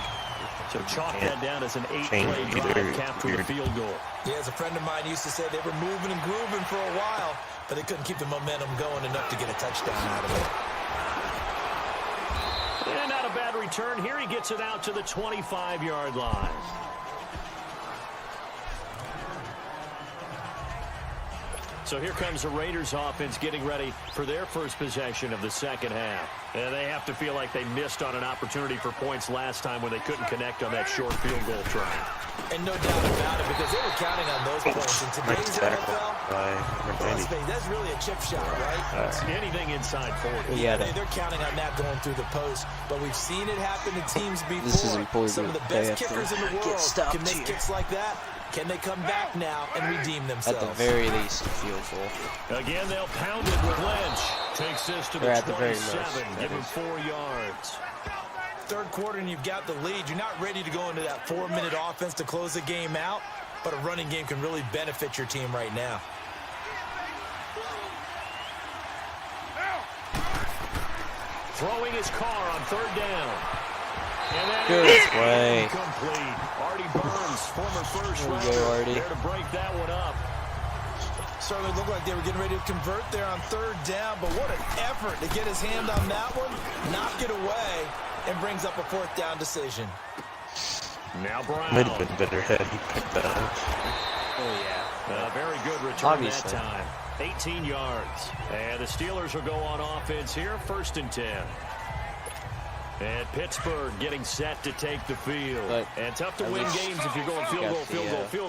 S4: So chalk that down as an 8-play
S1: change
S4: drive
S1: either
S4: capped with a
S1: weird.
S4: field goal.
S5: Yeah, as a friend of mine used to say, they were moving and grooving for a while, but they couldn't keep the momentum going enough to get a touchdown out of it.
S4: And not a bad return. Here he gets it out to the 25-yard line. So here comes the Raiders offense getting ready for their first possession of the second half. And they have to feel like they missed on an opportunity for points last time when they couldn't connect on that short field goal try.
S5: And no doubt about it, because they were counting on those points. In today's
S1: tackle
S5: NFL,
S1: by
S5: let's face it, that's really a chip shot, right?
S4: Anything inside 40.
S2: Yeah,
S5: They're counting on that going through the post. But we've seen it happen to teams before.
S2: This is important.
S5: Some of the
S2: They
S5: best
S2: have to
S5: kickers in the
S2: get
S5: world
S2: stopped
S5: can make
S2: here.
S5: kicks like that. Can they come back now and redeem themselves?
S2: At the very least, a field goal.
S4: Again, they'll pound it with Lynch. Takes this to
S2: Or
S4: the
S2: at the very
S4: 27.
S2: most,
S4: Give him
S2: that
S4: 4 yards.
S5: Third quarter and you've got the lead. You're not ready to go into that 4-minute offense to close the game out, but a running game can really benefit your team right now.
S4: Throwing his car on 3rd down. And that
S2: Good
S4: is
S2: play.
S4: incomplete. Artie Burns, former first
S2: There you go,
S4: rounder,
S2: Artie.
S4: there to break that one up.
S5: Certainly looked like they were getting ready to convert there on 3rd down, but what an effort to get his hand on that one, knock it away, and brings up a 4th down decision.
S4: Now Brown.
S1: Might have been better had he picked that up.
S2: Oh, yeah.
S4: A very good return
S2: Obviously.
S4: that time. 18 yards. And the Steelers will go on offense here, 1st and 10. And Pittsburgh getting set to take the field.
S2: But
S4: and tough to
S2: at
S4: win
S2: least
S4: games if you're going field
S2: got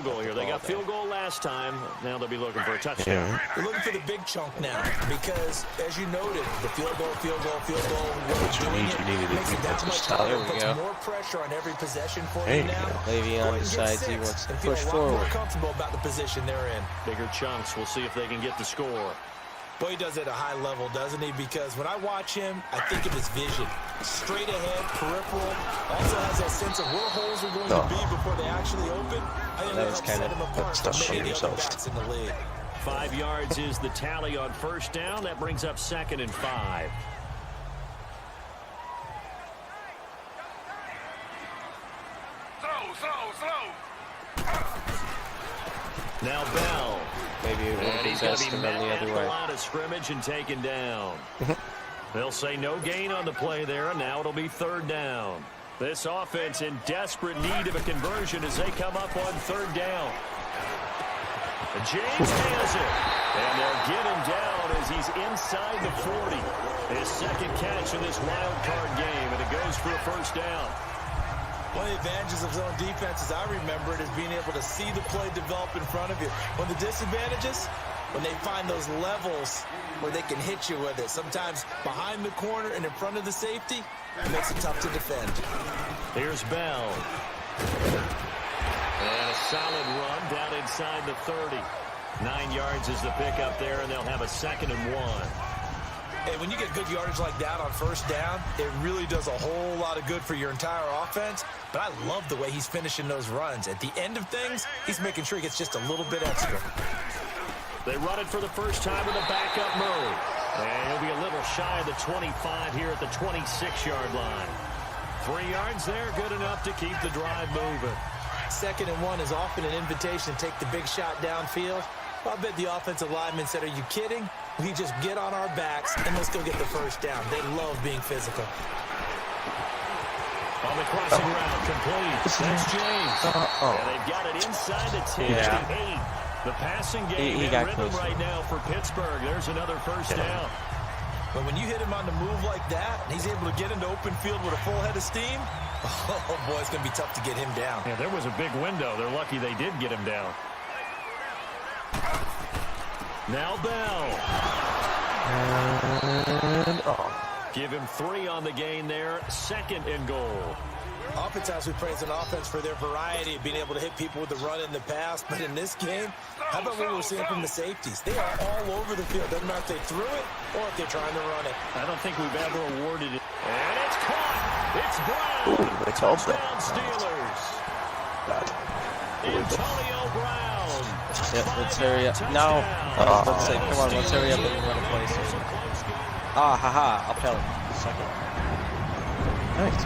S4: goal
S2: the,
S4: here. They got
S2: ball
S4: field goal last time. Now they'll be looking for a touchdown.
S1: Yeah.
S5: We're looking for the big chunk now because, as you noted, the field goal, what
S1: you
S5: doing
S1: need,
S5: it
S1: you needed a
S5: makes it that
S1: defensive
S5: much
S1: stop.
S5: harder.
S2: There we
S5: Puts
S2: go.
S5: more pressure on every possession for
S1: There
S5: you
S1: you
S5: now.
S1: go.
S2: Le'Veon
S5: Go ahead and
S2: decides
S5: get
S2: he
S5: 6
S2: wants to
S5: and feel
S2: push
S5: a lot more
S2: forward.
S5: comfortable about the position they're in.
S4: Bigger chunks. We'll see if they can get the score.
S5: Boy, he does it at a high level, doesn't he? Because when I watch him, I think of his vision. Straight ahead, peripheral. Also has that sense of where holes are going to be before they actually open. I think
S2: That was
S5: helps
S2: kind
S5: set
S2: of
S5: him apart
S1: stuff
S5: from many
S1: for
S5: other
S1: yourself.
S5: backs in the league.
S4: 5 yards is the tally on 1st down. That brings up 2nd and 5.
S6: Slow.
S4: Now Bell.
S2: Maybe it would
S4: And
S2: be
S4: he's going
S2: best
S4: to
S2: to
S4: be
S2: run the
S4: met
S2: other
S4: at the
S2: way.
S4: line of scrimmage and taken down. They'll say no gain on the play there, and now it'll be 3rd down. This offense in desperate need of a conversion as they come up on 3rd down. And James has it. And they'll get him down as he's inside the 40. His 2nd catch in this wild card game, and it goes for a 1st down.
S5: One of the advantages of zone defense, as I remember it, is being able to see the play develop in front of you. One of the disadvantages, when they find those levels where they can hit you with it, sometimes behind the corner and in front of the safety, it makes it tough to defend.
S4: Here's Bell. And a solid run down inside the 30. 9 yards is the pickup there, and they'll have a 2nd and 1.
S5: Hey, when you get good yardage like that on 1st down, it really does a whole lot of good for your entire offense. But I love the way he's finishing those runs. At the end of things, he's making sure he gets just a little bit extra.
S4: They run it for the first time with a backup Murray. And he'll be a little shy of the 25 here at the 26-yard line. 3 yards there, good enough to keep the drive moving.
S5: 2nd and 1 is often an invitation to take the big shot downfield. I bet the offensive lineman said, are you kidding? We just get on our backs and let's go get the 1st down. They love being physical.
S4: On the crossing route, complete. That's James. And they've got it inside the 10 to 8. The passing game in rhythm right now for Pittsburgh. There's another 1st down.
S5: But when you hit him on the move like that, and he's able to get into open field with a full head of steam, oh boy, it's going to be tough to get him down.
S4: Yeah, there was a big window. They're lucky they did get him down. Now Bell.
S1: And,
S4: Give him 3 on the gain there. 2nd and goal.
S5: Oftentimes we praise an offense for their variety of being able to hit people with the run in the pass. But in this game, how about what we're seeing from the safeties? They are all over the field. Doesn't matter if they threw it or if they're trying to run it.
S4: I don't think we've ever awarded it. And it's caught. It's Brown.
S1: ooh, they called that.
S4: Steelers. Antonio Brown.
S2: Yep, let's hurry up. No. Let's say, come on, let's hurry up and run a play. Ah, haha, uphill. 2nd.
S1: Nice.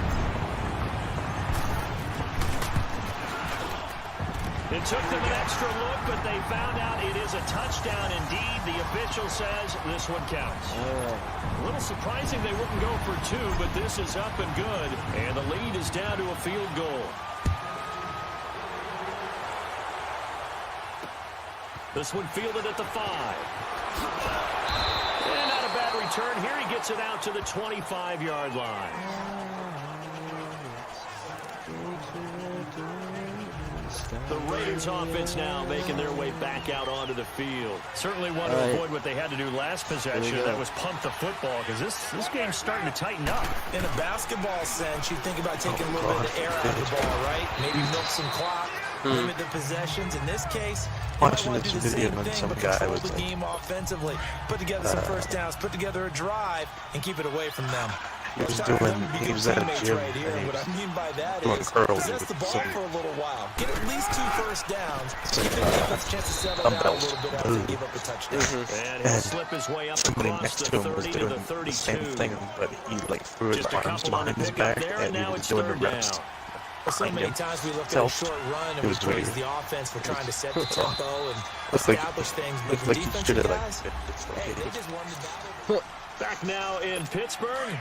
S4: It took them an extra look, but they found out it is a touchdown indeed. The official says this one counts. A little surprising they wouldn't go for 2, but this is up and good. And the lead is down to a field goal. This one fielded at the 5. And not a bad return here. He gets it out to the 25-yard line. The Raiders offense now making their way back out onto the field. Certainly want to avoid what they had to do last possession. That was pump the football, because this game's starting to tighten up.
S5: In a basketball sense, you think about taking a little bit of air out of the ball, right? Maybe milk some clock, limit the possessions. In this case,
S1: Watching this video when some guy was
S5: the game offensively, put together some 1st downs, put together a drive, and keep it away from them.
S1: he was at a gym
S5: right here.
S1: and he
S5: What
S1: was
S5: I mean by that
S1: doing
S5: is
S1: curls
S5: possess the
S1: with
S5: ball
S1: some
S5: for a little while. Get at least 2 1st downs. Give the defense a chance to settle down a
S1: dumbbells.
S5: little bit after they give up a touchdown.
S4: And he'll slip his way up
S1: somebody
S4: across
S1: next
S4: the
S1: to him was
S4: 30 to
S1: doing
S4: the
S1: the
S4: 32.
S1: same thing, but he like threw his
S4: Just a
S1: arms
S4: couple on the
S1: behind his
S4: pickup
S1: back
S4: there,
S1: and
S4: and
S1: he
S4: now
S1: was
S4: it's
S1: doing the
S4: 3rd
S1: reps.
S4: down.
S5: Well, so many times we look at a short run and we praise the offense for trying to set the tempo and establish things, but the defensive guys, hey, they just won the battle.
S4: Back now in Pittsburgh.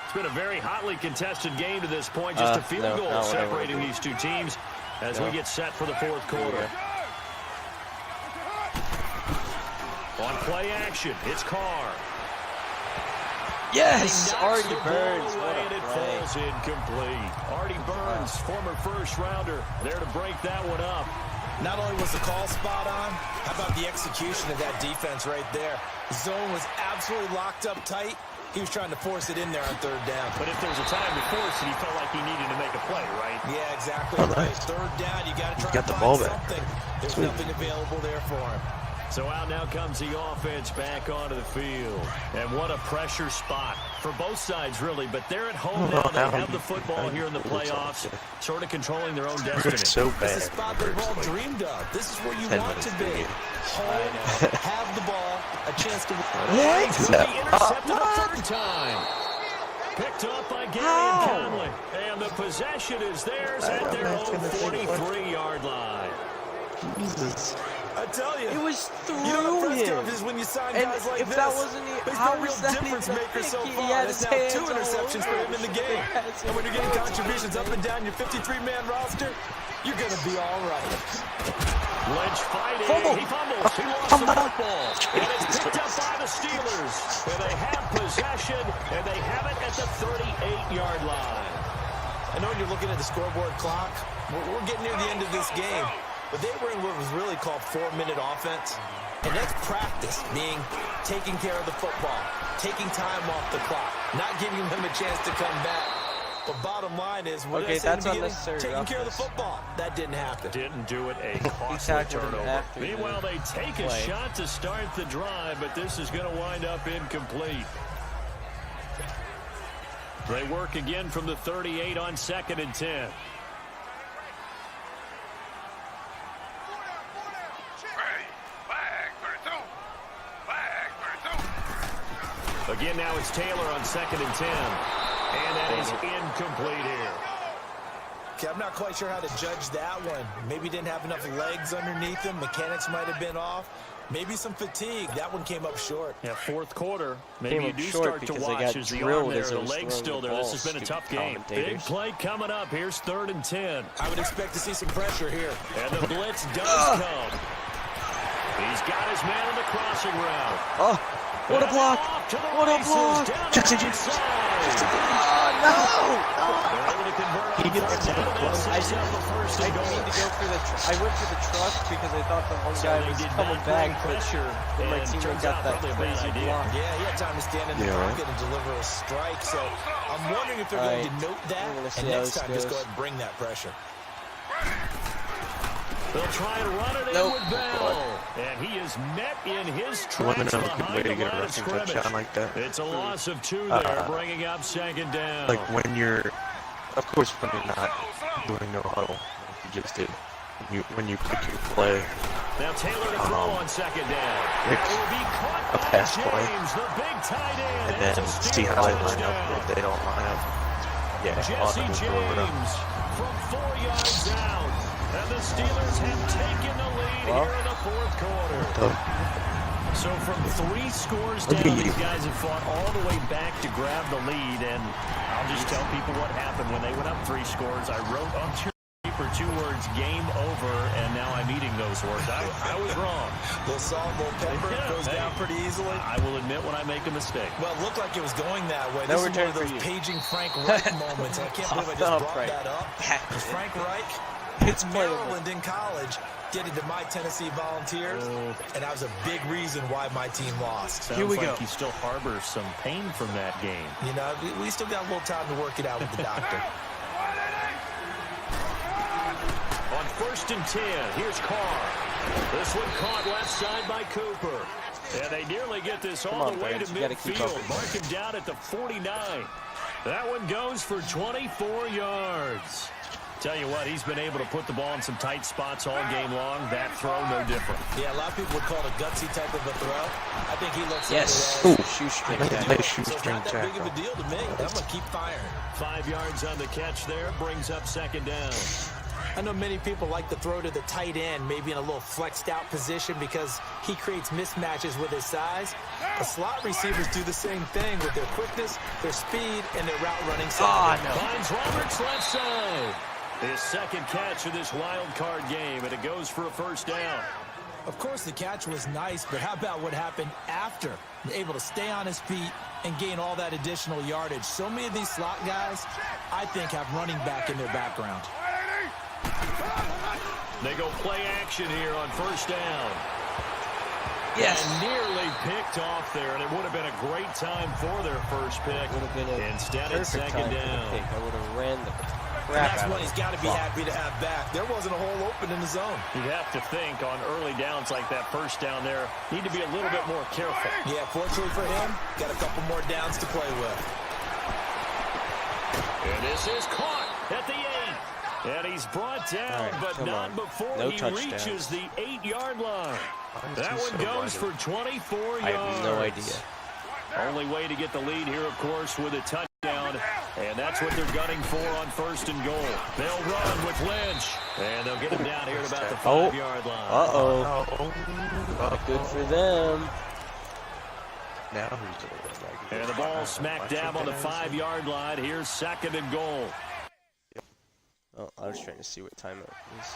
S4: It's been a very hotly contested game to this point. Just a field goal separating these two teams as we get set for the 4th quarter. On play action, it's Carr.
S2: Yes! Artie Burns.
S4: And it falls incomplete. Artie Burns, former 1st rounder, there to break that one up.
S5: Not only was the call spot on, how about the execution of that defense right there? The zone was absolutely locked up tight. He was trying to force it in there on 3rd down.
S4: But if there was a time to force it, he felt like he needed to make a play, right?
S5: Yeah, exactly right. 3rd down, you got to try to find something. There's nothing available there for him.
S4: So out now comes the offense back onto the field. And what a pressure spot for both sides, really. But they're at home now. They have the football here in the playoffs, sort of controlling their own destiny.
S1: So bad.
S5: This is a spot they've all dreamed of. This is where you want to be. Home, have the ball, a chance to...
S4: Intercepted a 3rd time. Picked off by Gary and Conley. And the possession is theirs at their own 43-yard line.
S1: Jesus.
S5: I tell you.
S2: It was through
S5: You know, press
S2: him.
S5: conferences when you sign
S2: And
S5: guys like
S2: if
S5: this.
S2: that wasn't
S5: He's
S2: how
S5: been a real
S2: was that
S5: difference
S2: even
S5: maker so
S2: pick? He
S5: far.
S2: had
S5: That's
S2: his
S5: now
S2: hands
S5: 2
S2: all
S5: interceptions for
S2: over
S5: him in the
S2: it.
S5: game.
S2: Yes,
S5: And when you're getting
S2: he
S5: contributions up and down your 53-man roster, you're going to be all right.
S4: Lynch fighting.
S2: Fumble.
S4: He fumbles. He lost the football. And it's picked up by the Steelers. And they have possession, and they have it at the 38-yard line.
S5: I know when you're looking at the scoreboard clock, we're getting near the end of this game. But they were in what was really called 4-minute offense. And that's practice, meaning taking care of the football, taking time off the clock, not giving them a chance to come back. But bottom line is, what
S2: Okay,
S5: did I say in
S2: that's
S5: the beginning?
S2: unnecessary
S5: Taking care of the
S2: roughness.
S5: football. That didn't happen.
S4: Didn't do it. A costly
S2: tackled him
S4: turnover.
S2: after the
S4: Meanwhile, they take a
S2: play.
S4: shot to start the drive, but this is going to wind up incomplete. They work again from the 38 on 2nd and 10.
S6: Flag 32. Flag 32.
S4: Again, now it's Taylor on 2nd and 10. And that is incomplete here.
S5: Okay, I'm not quite sure how to judge that one. Maybe didn't have enough legs underneath him. Mechanics might have been off. Maybe some fatigue. That one came up short.
S4: Yeah, fourth quarter.
S2: Came
S4: Maybe you
S2: up
S4: do
S2: short
S4: start to
S2: because they
S4: watch
S2: got
S4: as the
S2: drilled
S4: arm there,
S2: as
S4: the
S2: it was
S4: leg's
S2: throwing
S4: still
S2: the
S4: there. This
S2: ball,
S4: has been a tough
S2: stupid
S4: game. Big
S2: commentators.
S4: play coming up. Here's 3rd and 10.
S5: I would expect to see some pressure here.
S4: And the blitz does come. He's got his man on the crossing route.
S2: Oh, what a block! What a block!
S1: He gets to the close.
S2: I didn't mean to go for the. I went for the trust because I thought the one guy was coming back, but then my teammate got that crazy block.
S5: Yeah, he had time to stand in the pocket and deliver a strike. So I'm wondering if they're going to note that, and next time just go ahead and bring that pressure.
S4: They'll try and run it in with Bell. And he is met in his tracks behind the line of scrimmage.
S1: Like that.
S4: It's a loss of 2 there, bringing up 2nd down.
S1: Like when you're, of course, when you're not doing no huddle, like you just did. When you pick your play.
S4: Now Taylor to throw on 2nd down.
S1: It's
S4: It will be caught
S1: a
S4: by
S1: pass play.
S4: James, the big tight end.
S1: And then see how they line up. If they don't line up, yeah,
S4: Jesse
S1: Oakland will throw it up.
S4: James from 4 yards out. And the Steelers have taken the lead here in the 4th quarter. So from 3 scores down, these guys have fought all the way back to grab the lead. And I'll just tell people what happened when they went up 3 scores. I wrote on for 2 words, game over, and now I'm eating those words. I was wrong.
S5: Little salt, little pepper, goes down pretty easily.
S4: I will admit when I make a mistake.
S5: Well, it looked like it was going that way.
S2: No
S5: This is one
S2: return
S5: of
S2: for
S5: those
S2: you.
S5: paging Frank Reich moments. I can't believe I just brought that up. Because Frank Reich,
S2: It's
S5: Maryland in college, did it to my Tennessee Volunteers, and that was a big reason why my team lost.
S4: Sounds
S2: Here we
S4: like
S2: go.
S4: he still harbors some pain from that game.
S5: You know, we still got a little time to work it out with the doctor.
S4: On 1st and 10, here's Carr. This one caught left side by Cooper. And they nearly get this all the way to midfield. Mark him down at the 49. That one goes for 24 yards. Tell you what, he's been able to put the ball in some tight spots all game long. That throw, no different.
S5: Yeah, a lot of people would call it a gutsy type of a throw. I think he looks
S2: Yes.
S5: like
S2: Shoestring.
S5: it.
S1: Nice
S5: So it's
S1: shoestring
S5: not that big of a
S1: tackle.
S5: deal to me. I'm going to keep firing.
S4: 5 yards on the catch there, brings up 2nd down.
S5: I know many people like to throw to the tight end, maybe in a little flexed out position because he creates mismatches with his size. The slot receivers do the same thing with their quickness, their speed, and their route running.
S4: Finds Roberts left side. His 2nd catch of this wild card game, and it goes for a 1st down.
S5: Of course, the catch was nice, but how about what happened after? Able to stay on his feet and gain all that additional yardage. So many of these slot guys, I think, have running back in their background.
S4: They go play action here on 1st down.
S2: Yes.
S4: And nearly picked off there, and it would have been a great time for their first pick.
S2: Would have been a
S4: Instead, it's
S2: perfect
S4: 2nd
S2: time for the
S4: down.
S2: pick. I would have ran the
S5: And
S2: crap
S5: that's
S2: out
S5: what
S2: of
S5: he's
S2: it.
S5: got to be happy to have back. There wasn't a hole open in the zone.
S4: You'd have to think on early downs like that 1st down there, need to be a little bit more careful.
S5: Yeah, fortunately for him, got a couple more downs to play with.
S4: And this is caught at the 8. And he's brought down, but not before
S2: No
S4: he
S2: touchdown.
S4: reaches the 8-yard line. That one goes for 24 yards.
S2: I have no idea.
S4: Only way to get the lead here, of course, with a touchdown down, and that's what they're gunning for on 1st and goal. They'll run with Lynch, and they'll get him down here at about the 5-yard line.
S2: Uh-oh. Good for them.
S1: Now who's the quarterback?
S4: And the ball smacked down on the 5-yard line. Here's 2nd and goal.
S2: Oh, I was trying to see what time it is.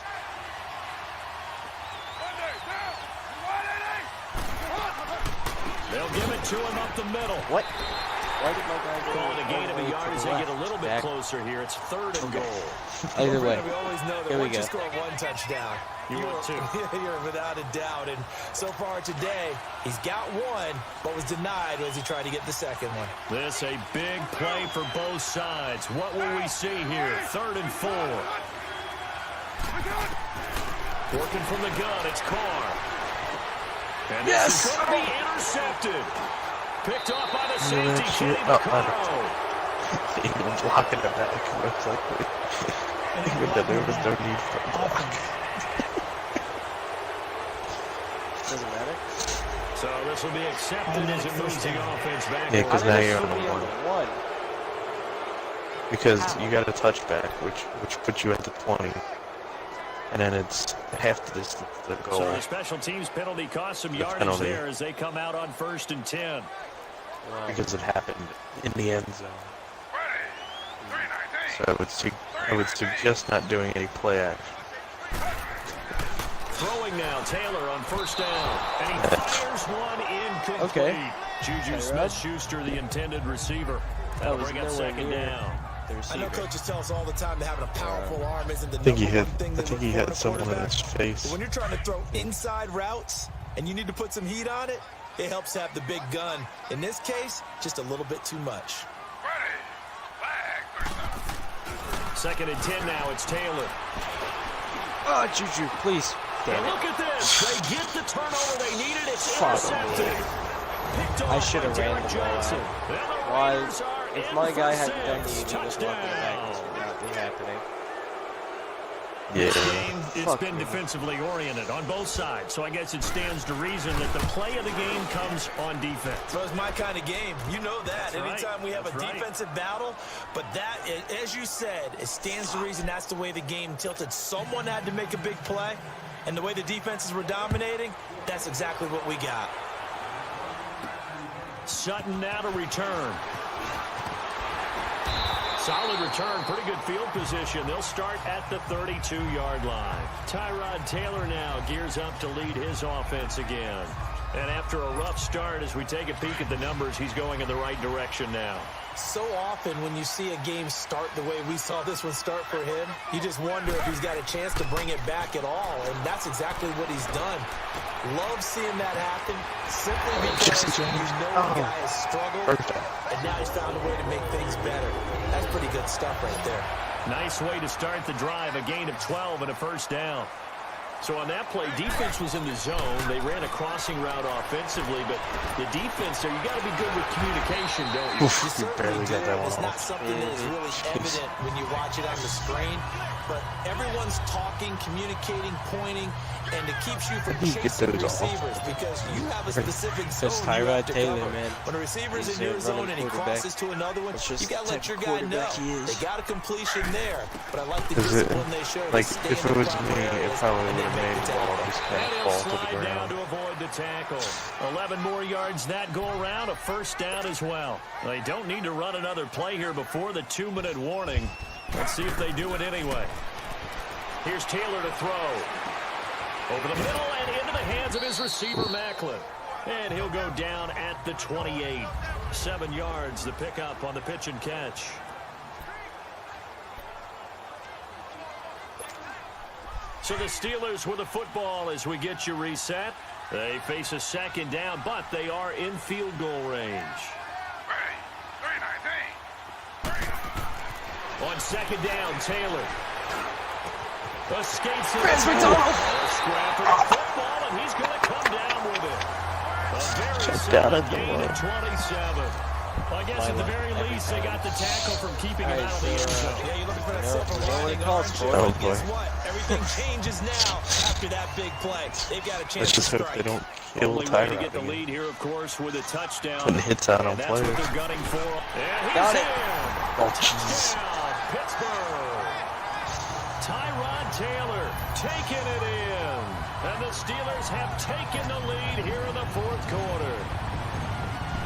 S4: They'll give it to him up the middle.
S2: What? Why did my guy go?
S4: Call it a gain of a yard as they get a little bit closer here. It's 3rd and goal.
S2: Either way.
S5: We always know that
S2: Here we
S5: once you
S2: go.
S5: score 1 touchdown, you're without a doubt. And so far today, he's got 1, but was denied as he tried to get the 2nd one.
S4: This a big play for both sides. What will we see here? 3rd and 4. Working from the gun, it's Carr. And this is going to be intercepted. Picked off by the safety, Kenny Vaccaro.
S1: Even blocking it back. It's like, even though there was no need for a block.
S2: Doesn't matter.
S4: So this will be accepted as it moves the offense back.
S1: Yeah, because now you're on
S2: Be
S1: a
S2: on
S1: 1.
S2: the 1.
S1: Because you got a touchback, which puts you at the 20. And then it's half the distance to the goal.
S4: So the special teams penalty cost some yardage there as they come out on 1st and 10.
S1: Because it happened in the end zone. So I would suggest not doing any play action.
S4: Throwing now, Taylor on 1st down. And he fires one incomplete.
S2: Okay.
S4: Juju Smith-Schuster, the intended receiver. That'll bring up 2nd down.
S5: I know coaches tell us all the time that having a powerful arm isn't the
S1: I think he
S5: number
S1: hit.
S5: one thing
S1: I
S5: that
S1: think
S5: we
S1: he
S5: want
S1: hit
S5: a
S1: someone in
S5: quarterback.
S1: his face.
S5: But when you're trying to throw inside routes and you need to put some heat on it, it helps have the big gun. In this case, just a little bit too much.
S4: 2nd and 10 now. It's Taylor.
S2: Oh, Juju, please.
S4: And look at this. They get the turnover they needed. It's intercepted.
S2: I should have ran the ball out. Why? If my guy hadn't done the easy, was walking back, this would not be happening.
S1: Yeah.
S4: Game, it's been defensively oriented on both sides, so I guess it stands to reason that the play of the game comes on defense.
S5: So it's my kind of game. You know that.
S4: That's
S5: Anytime
S4: right.
S5: we have
S4: That's
S5: a
S4: right.
S5: defensive battle, but that, as you said, it stands to reason that's the way the game tilted. Someone had to make a big play, and the way the defenses were dominating, that's exactly what we got.
S4: Sutton now to return. Solid return, pretty good field position. They'll start at the 32-yard line. Tyrod Taylor now gears up to lead his offense again. And after a rough start, as we take a peek at the numbers, he's going in the right direction now.
S5: So often when you see a game start the way we saw this one start for him, you just wonder if he's got a chance to bring it back at all, and that's exactly what he's done. Love seeing that happen, simply because you know the guy has struggled, and now he's found a way to make things better. That's pretty good stuff right there.
S4: Nice way to start the drive, a gain of 12 and a 1st down. So on that play, defense was in the zone. They ran a crossing route offensively, but the defense there, you got to be good with communication, don't you?
S1: You barely got that one
S5: It's not
S1: off.
S5: something that is really evident when you watch it on the screen, but everyone's talking, communicating, pointing, and it keeps you from chasing
S1: those off.
S5: receivers because you have a specific zone
S2: Because
S5: you have
S2: Tyrod
S5: to
S2: Taylor,
S5: cover.
S2: man,
S5: When a receiver's
S2: he's
S5: in your
S2: a
S5: zone
S2: running
S5: and he
S2: quarterback.
S5: crosses to another one,
S2: It's just
S5: you got to
S2: the
S5: let
S2: type
S5: your
S2: of
S5: guy know.
S2: quarterback he is.
S5: They got a completion there, but I like the
S1: Is it,
S5: discipline they showed.
S1: like,
S5: Stay
S1: if
S5: in
S1: it
S5: the
S1: was
S5: proper
S1: me, it
S5: areas,
S1: probably
S5: and
S1: would
S5: then
S1: have
S5: make
S1: made
S5: the
S1: the ball
S5: tackle.
S1: just kind
S4: And
S1: of
S4: he'll
S1: fall to the
S4: slide down
S1: ground.
S4: to avoid the tackle. 11 more yards that go around, a 1st down as well. They don't need to run another play here before the 2-minute warning. Let's see if they do it anyway. Here's Taylor to throw. Over the middle and into the hands of his receiver, Macklin. And he'll go down at the 28. 7 yards, the pickup on the pitch and catch. So the Steelers with the football as we get you reset. They face a 2nd down, but they are in field goal range. On 2nd down, Taylor. Escapes it. Scrap for the football, and he's going to come down with it. A very solid gain of 27. I guess at the very least, they got the tackle from keeping him out of the end zone.
S5: Yeah, you're looking for that silver lining,
S2: calls
S5: aren't
S2: for
S5: you?
S2: it.
S1: Oh,
S5: But guess
S1: boy.
S5: what? Everything changes now after that big play. They've got a chance
S1: Let's
S5: to
S1: just hope
S5: strike.
S1: they don't kill
S4: Only way to
S1: Tyrod
S4: get the
S1: again.
S4: lead here, of course, with a touchdown.
S1: Putting hits out on
S4: And that's what
S1: players.
S4: they're gunning for. And he's
S2: Got it.
S4: in.
S1: Oh, jeez.
S4: Pittsburgh. Tyrod Taylor taking it in. And the Steelers have taken the lead here in the fourth quarter.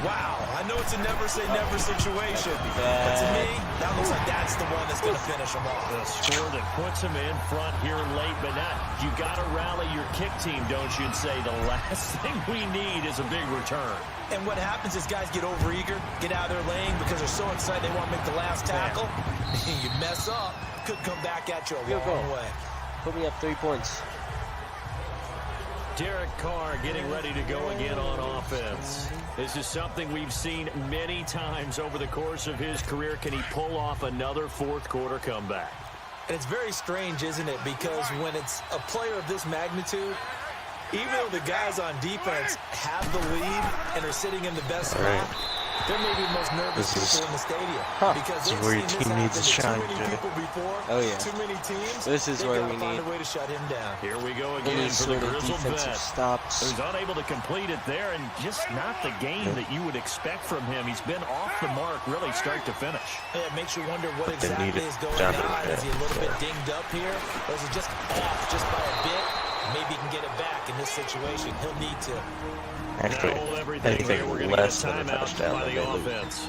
S5: Wow, I know it's a never-say-never situation, but to me, that looks like that's the one that's going to finish them off.
S4: The score that puts them in front here late, but not. You got to rally your kick team, don't you? And say the last thing we need is a big return.
S5: And what happens is guys get overeager, get out of their lane because they're so excited they want to make the last tackle. You mess up, could come back at you a long way.
S2: Put me up 3 points.
S4: Derek Carr getting ready to go again on offense. This is something we've seen many times over the course of his career. Can he pull off another fourth quarter comeback?
S5: And it's very strange, isn't it? Because when it's a player of this magnitude, even though the guys on defense have the lead and are sitting in the best spot, they're maybe the most nervous people in the stadium. Because
S1: this is where your team needs a shine.
S5: Too many people before, too many teams.
S2: This is where we
S5: find a way to shut him down.
S4: Here we go again for the grizzled vet.
S2: Stops.
S4: Who's unable to complete it there, and just not the game that you would expect from him. He's been off the mark, really, start to finish.
S5: Yeah, it makes you wonder what exactly is going on. Is he a little bit dinged up here, or is he just off just by a bit? Maybe he can get it back in this situation. He'll need to.
S1: Actually, anything less than a touchdown
S4: by
S1: than
S4: the
S1: they lose.
S4: offense.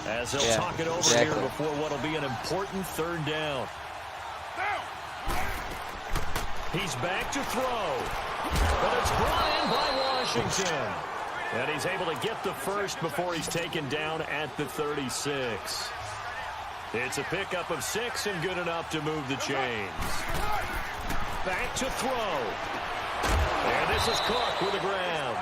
S4: As they'll talk it over here before what will be an important third down. He's back to throw. But it's brought in by Washington. And he's able to get the first before he's taken down at the 36. It's a pickup of 6 and good enough to move the chains. Back to throw. And this is Cook with the ground.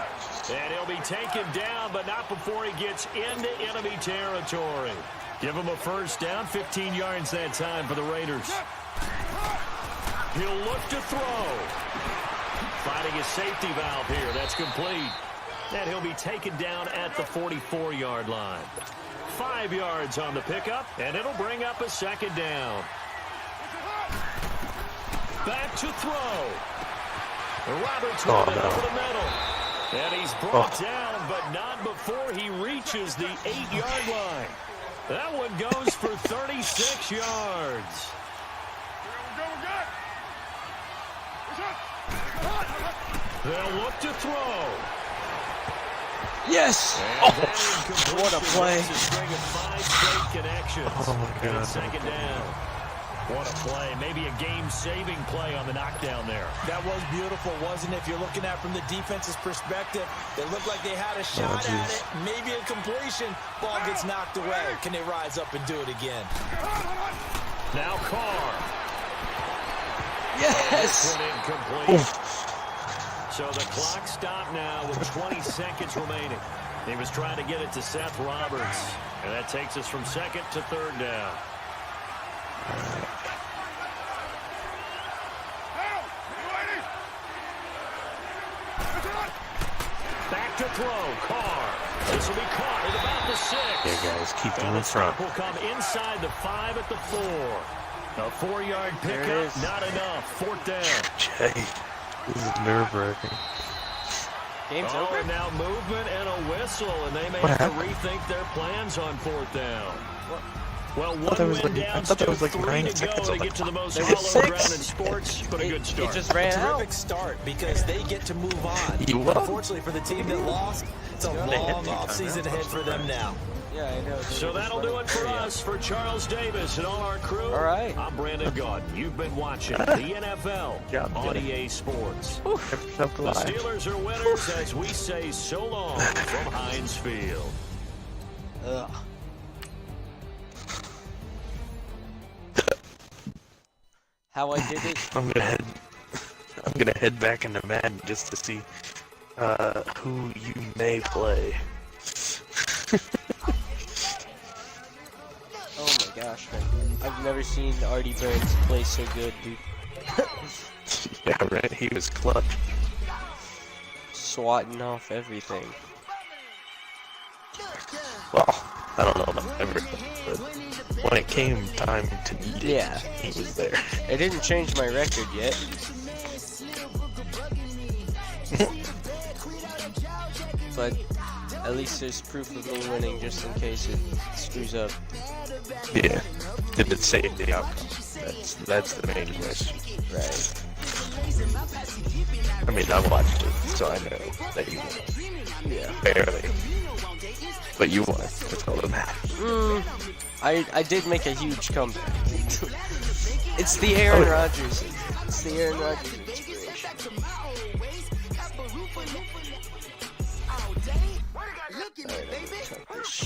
S4: And he'll be taken down, but not before he gets into enemy territory. Give him a first down, 15 yards that time for the Raiders. He'll look to throw. Finding a safety valve here. That's complete. And he'll be taken down at the 44-yard line. 5 yards on the pickup, and it'll bring up a second down. Back to throw. Roberts with it over the middle. And he's brought down, but not before he reaches the 8-yard line. That one goes for 36 yards. They'll look to throw.
S2: Yes! What a play.
S4: A string of 5 straight connections.
S1: Oh, my God.
S4: And second down. What a play. Maybe a game-saving play on the knockdown there.
S5: That was beautiful, wasn't it? If you're looking at it from the defense's perspective, they looked like they had a shot at it. Maybe a completion. Ball gets knocked away. Can they rise up and do it again?
S4: Now Carr.
S2: Yes!
S4: Incomplete. So the clock stopped now with 20 seconds remaining. He was trying to get it to Seth Roberts. And that takes us from second to third down. Back to throw. Carr. This will be caught at about the 6.
S1: Yeah, guys, keep them
S4: And
S1: in
S4: the stop
S1: front.
S4: will come inside the 5 at the 4. A 4-yard pickup, not enough. Fourth down.
S1: Jay, this is nerve-wracking.
S2: Game's over.
S4: And now movement and a whistle, and they may have to rethink their plans on fourth down. Well, one win down,
S1: I thought that was like
S4: 3
S1: 9
S4: to go
S1: seconds
S4: to
S1: on the
S4: get to the most
S2: There
S4: hallowed
S2: was 6.
S4: ground in sports, but a good start.
S2: It just ran out.
S5: Terrific start because they get to move on.
S1: You won.
S5: Unfortunately for the team that lost, it's a long offseason ahead for them now.
S2: Yeah, I know.
S4: So that'll do it for us. For Charles Davis and all our crew,
S2: All right.
S4: I'm Brandon Gaudin. You've been watching the NFL on EA Sports. The Steelers are winners as we say so long from Heinz Field.
S2: Ugh. How I did it?
S1: I'm gonna head back into Madden just to see who you may play.
S2: Oh my gosh, man. I've never seen Artie Burns play so good, dude.
S1: Yeah, right. He was clutch.
S2: Swatting off everything.
S1: Well, I don't know about everything, but when it came time to need it, he was there.
S2: It didn't change my record yet. But at least there's proof of me winning just in case it screws up.
S1: Yeah. Did it save the outcome? That's the main question.
S2: Right.
S1: I mean, I watched it, so I know that you won.
S2: Yeah.
S1: Barely. But you won. That's all that matters.
S2: I did make a huge comeback. It's the Aaron Rodgers. It's the Aaron Rodgers inspiration. Alright, I'm gonna check this.